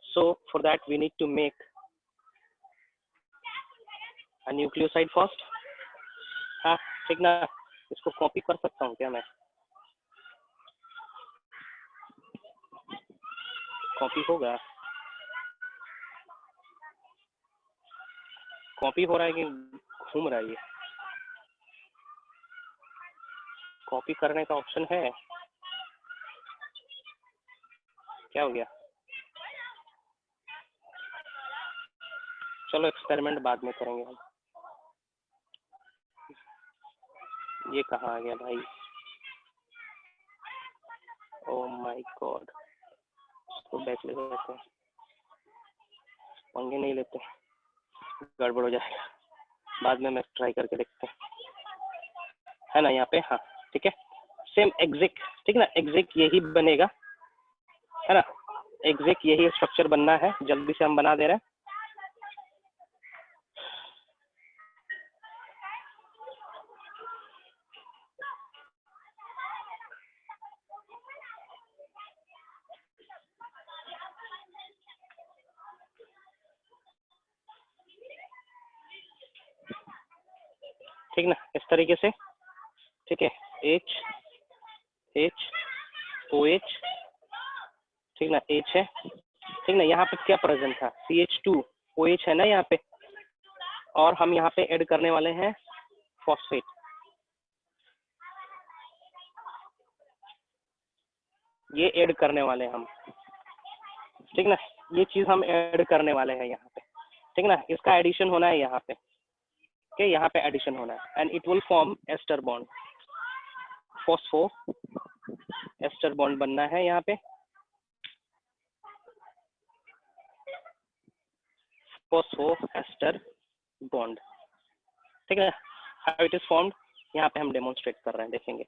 So for that we need to make a nucleoside first, हाँ, ठीक ना। इसको कॉपी कर सकता हूँ क्या मैं? कॉपी होगा? कॉपी हो रहा है कि घूम रहा है ये? कॉपी करने का ऑप्शन है? क्या हो गया? चलो एक्सपेरिमेंट बाद में करेंगे हम। ये कहाँ आ गया भाई? ओह माय गॉड, इसको बैक ले लेते हैं, पंगे नहीं लेते, गड़बड़ हो जाएगा। बाद में मैं ट्राई करके देखते हैं, है ना? यहाँ पे हाँ ठीक है, सेम एग्जैक्ट, ठीक ना, एग्जैक्ट यही बनेगा, है ना? एग्जैक्ट यही स्ट्रक्चर बनना है, जल्दी से हम बना दे रहे हैं। ठीक ना, इस तरीके से, ठीक है, H O H, ठीक ना, H है, ठीक ना। यहाँ पे क्या प्रेजेंट था? CH2OH है ना यहाँ पे, और हम यहाँ पे ऐड करने वाले हैं फॉस्फेट। ये ऐड करने वाले हैं हम, ठीक ना, ये चीज हम ऐड करने वाले हैं यहाँ पे, ठीक ना। इसका एडिशन होना है यहाँ पे, ओके, यहाँ पे एडिशन होना है, and it will form ester bond, phospho ester bond बनना है यहाँ पे, फॉस्फो एस्टर बॉन्ड, ठीक है। हाउ इट इज फॉर्म्ड यहाँ पे हम डेमोन्स्ट्रेट कर रहे हैं, देखेंगे।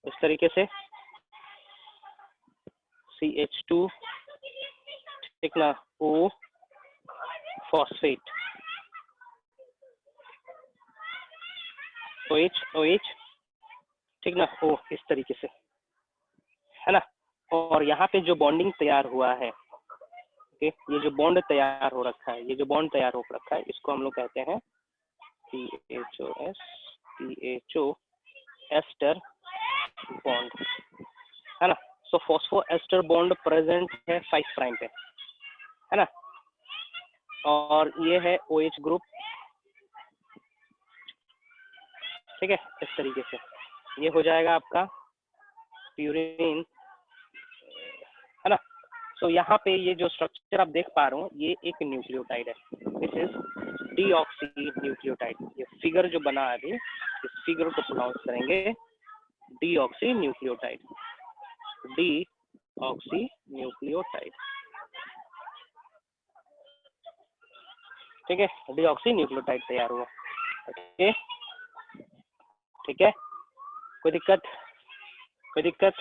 इस तरीके से CH2, ठीक ना, O फॉस्फेट, OH, ठीक ना, O, इस तरीके से, है ना। और यहाँ पे जो बॉन्डिंग तैयार हुआ है, ओके, ये जो बॉन्ड तैयार हो रखा है, ये जो बॉन्ड तैयार हो रखा है, इसको हम लोग कहते हैं PHO एस्टर बॉन्ड, है ना। सो फॉस्फो एस्टर बॉन्ड प्रेजेंट है 5 प्राइम पे, है ना, और ये है OH ग्रुप, ठीक है, इस तरीके से ये हो जाएगा आपका प्यूरिन, है ना। सो यहाँ पे ये जो स्ट्रक्चर आप देख पा रहे हो, ये एक न्यूक्लियोटाइड है, दिस इज डीऑक्सी न्यूक्लियोटाइड। ये फिगर जो बना है अभी, इस फिगर को प्रोनाउंस करेंगे डीऑक्सी न्यूक्लियोटाइड, डीऑक्सी न्यूक्लियोटाइड, ठीक है, डीऑक्सी न्यूक्लियोटाइड तैयार हुआ, ओके, ठीक है, कोई दिक्कत? कोई दिक्कत?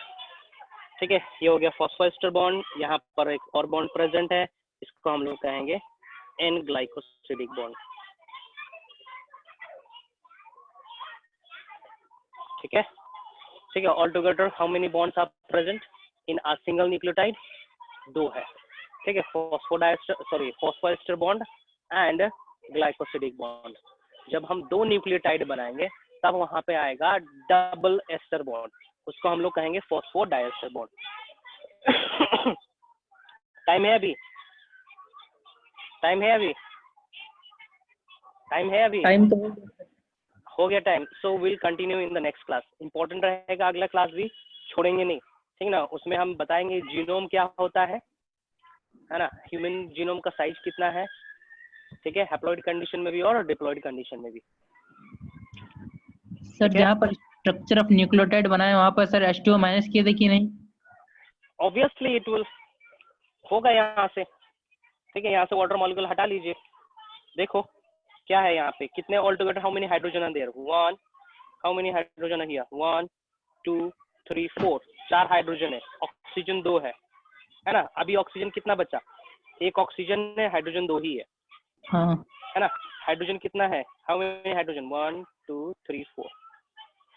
ठीक है, ये हो गया फॉस्फोएस्टर बॉन्ड। यहाँ पर एक और बॉन्ड प्रेजेंट है, इसको हम लोग कहेंगे एन ग्लाइकोसिडिक बॉन्ड, ठीक है, ठीक है। All together how many bonds are present in a single nucleotide? 2 है, ठीक है, phosphoester bond and glycosidic bond. जब हम 2 न्यूक्लियोटाइड बनाएंगे तब वहां पे आएगा डबल एस्टर बॉन्ड, उसको हम लोग कहेंगे फॉस्फोडाइएस्टर बॉन्ड। टाइम है अभी? टाइम है अभी? टाइम है अभी? टाइम तो हो गया time. So will continue in the next class. Important रहेगा अगला क्लास भी, छोड़ेंगे नहीं, ठीक ना। उसमें हम बताएंगे जीनोम क्या होता है ना, ह्यूमन जीनोम का साइज कितना है, ठीक है, हैप्लॉइड कंडीशन में भी और डिप्लॉइड कंडीशन में भी। सर जहाँ पर स्ट्रक्चर ऑफ न्यूक्लियोटाइड बनाए वहाँ पर सर H2O माइनस किए थे कि नहीं? ऑब्वियसली इट विल होगा यहाँ से, ठीक है। यहाँ से वाटर मॉलिक्यूल हटा लीजिए, देखो क्या है यहाँ पे, कितने all together, how many hydrogen are there? 1, how many hydrogen are here? 1 2 3 4, 4 hydrogen है, ऑक्सीजन 2 है ना। अभी ऑक्सीजन कितना बचा? 1 ऑक्सीजन है, हाइड्रोजन 2 ही है, हाँ, है ना। हाइड्रोजन कितना है? How many hydrogen? 1 2 3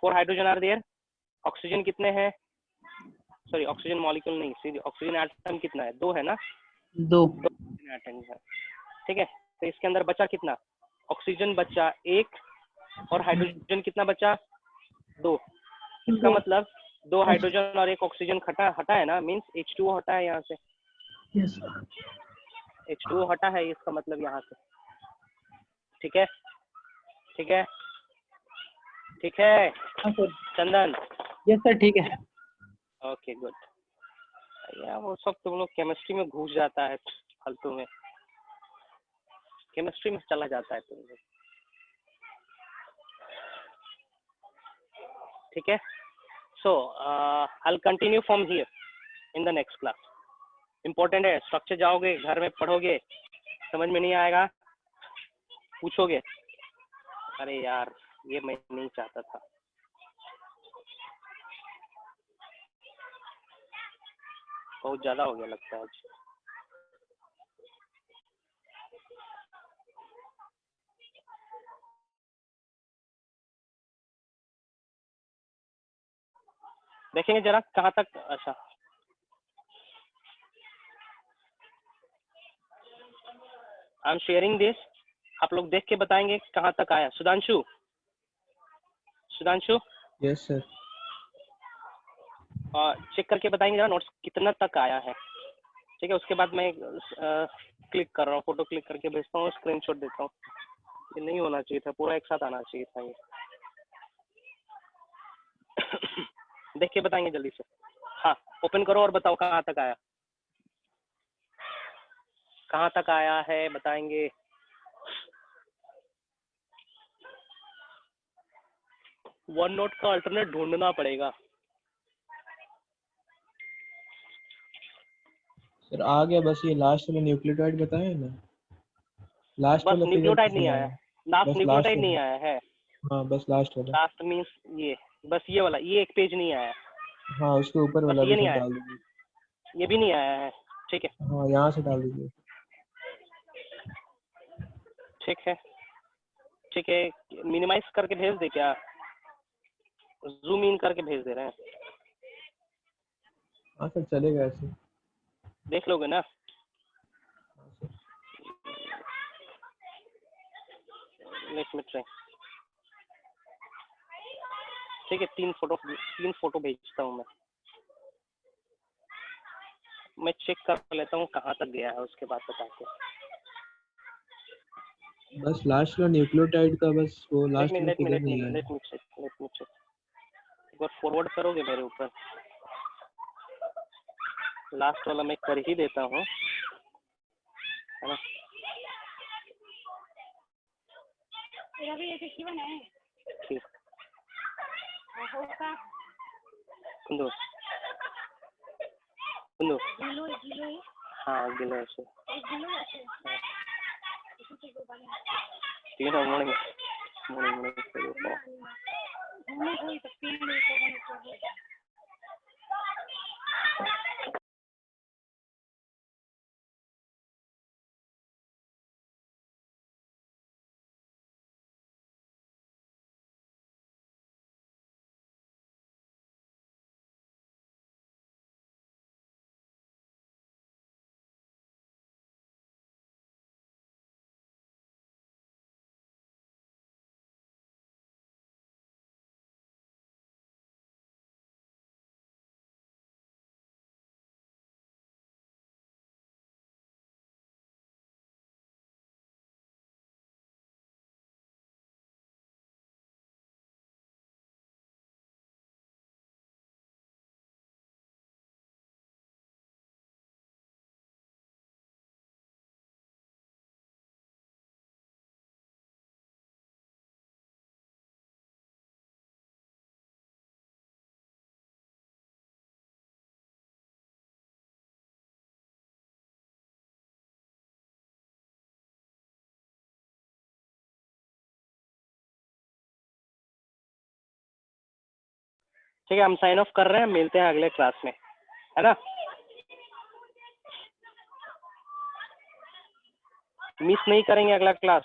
4 hydrogen are there. Oxygen कितने हैं? सॉरी, ऑक्सीजन मॉलिक्यूल नहीं, सीधे ऑक्सीजन एटम कितना है? 2 है ना, 2 एटम है, ठीक है। तो इसके अंदर बचा कितना? ऑक्सीजन बचा 1, और हाइड्रोजन कितना बचा? 2। इसका मतलब 2 हाइड्रोजन और 1 ऑक्सीजन हटा है ना, मीन्स H2O हटा है यहाँ से। यस H2O हटा है, इसका मतलब यहाँ से। ठीक है, ठीक है, ठीक है सर। चंदन। यस सर ठीक है। Okay good. यार वो सब तुम लोग केमिस्ट्री में घुस जाता है फालतू में, केमिस्ट्री में चला जाता है तुम लोग। ठीक है, so I continue from here in the next class. Important है, स्ट्रक्चर जाओगे घर में पढ़ोगे, समझ में नहीं आएगा पूछोगे। अरे यार ये मैं नहीं चाहता था। बहुत ज्यादा हो गया लगता है आज। देखेंगे जरा कहाँ तक। अच्छा आई एम शेयरिंग दिस, आप लोग देख के बताएंगे कहाँ तक आया। Sudhanshu, Sudhanshu yes sir. Check करके बताएंगे जरा नोट्स कितना तक आया है। ठीक है, उसके बाद मैं क्लिक कर रहा हूँ, फोटो क्लिक करके भेजता हूँ, स्क्रीनशॉट देता हूँ। ये नहीं होना चाहिए था, पूरा एक साथ आना चाहिए था ये। देख के बताएंगे जल्दी से। हाँ ओपन करो और बताओ कहाँ तक आया, कहाँ तक आया है बताएंगे। वन नोट का अल्टरनेट ढूंढना पड़ेगा। सर आ गया, बस ये लास्ट वाला न्यूक्लियोटाइड बताए ना, लास्ट बस वाला फिगर न्यूक्लियोटाइड नहीं नहीं आया, लास्ट बस लास्ट न्यूक्लियोटाइड नहीं वाला। आया है। हाँ बस लास्ट वाला। लास्ट मीन्स ये, बस ये वाला, ये एक पेज नहीं आया। हाँ उसके ऊपर बस वाला ये भी नहीं सब आया, डाल दीजिए। ये भी नहीं आया है। ठीक है, हाँ यहाँ से डाल दीजिए। ठीक है, ठीक है। मिनिमाइज करके भेज दे क्या? जूम इन करके भेज दे रहे हैं, हाँ सर चलेगा ऐसे। देख लोगे ना? Let me try. ठीक है, 3 फोटो भेजता हूँ मैं चेक कर लेता हूँ कहाँ तक गया है, उसके बाद बताते हैं। बस लास्ट वाला न्यूक्लियोटाइड का, बस वो लेट लास्ट मी वाला let me figure let me नहीं है। Let me check, let me check. एक बार फॉरवर्ड करोगे मेरे ऊपर? लास्ट वाला मैं कर ही देता हूँ, है ना? ठीक, कुंदू कुंदू, हाँ गिलो से ठीक है। मॉर्निंग ठीक है, हम साइन ऑफ कर रहे हैं, मिलते हैं अगले क्लास में, है ना? मिस नहीं करेंगे अगला क्लास।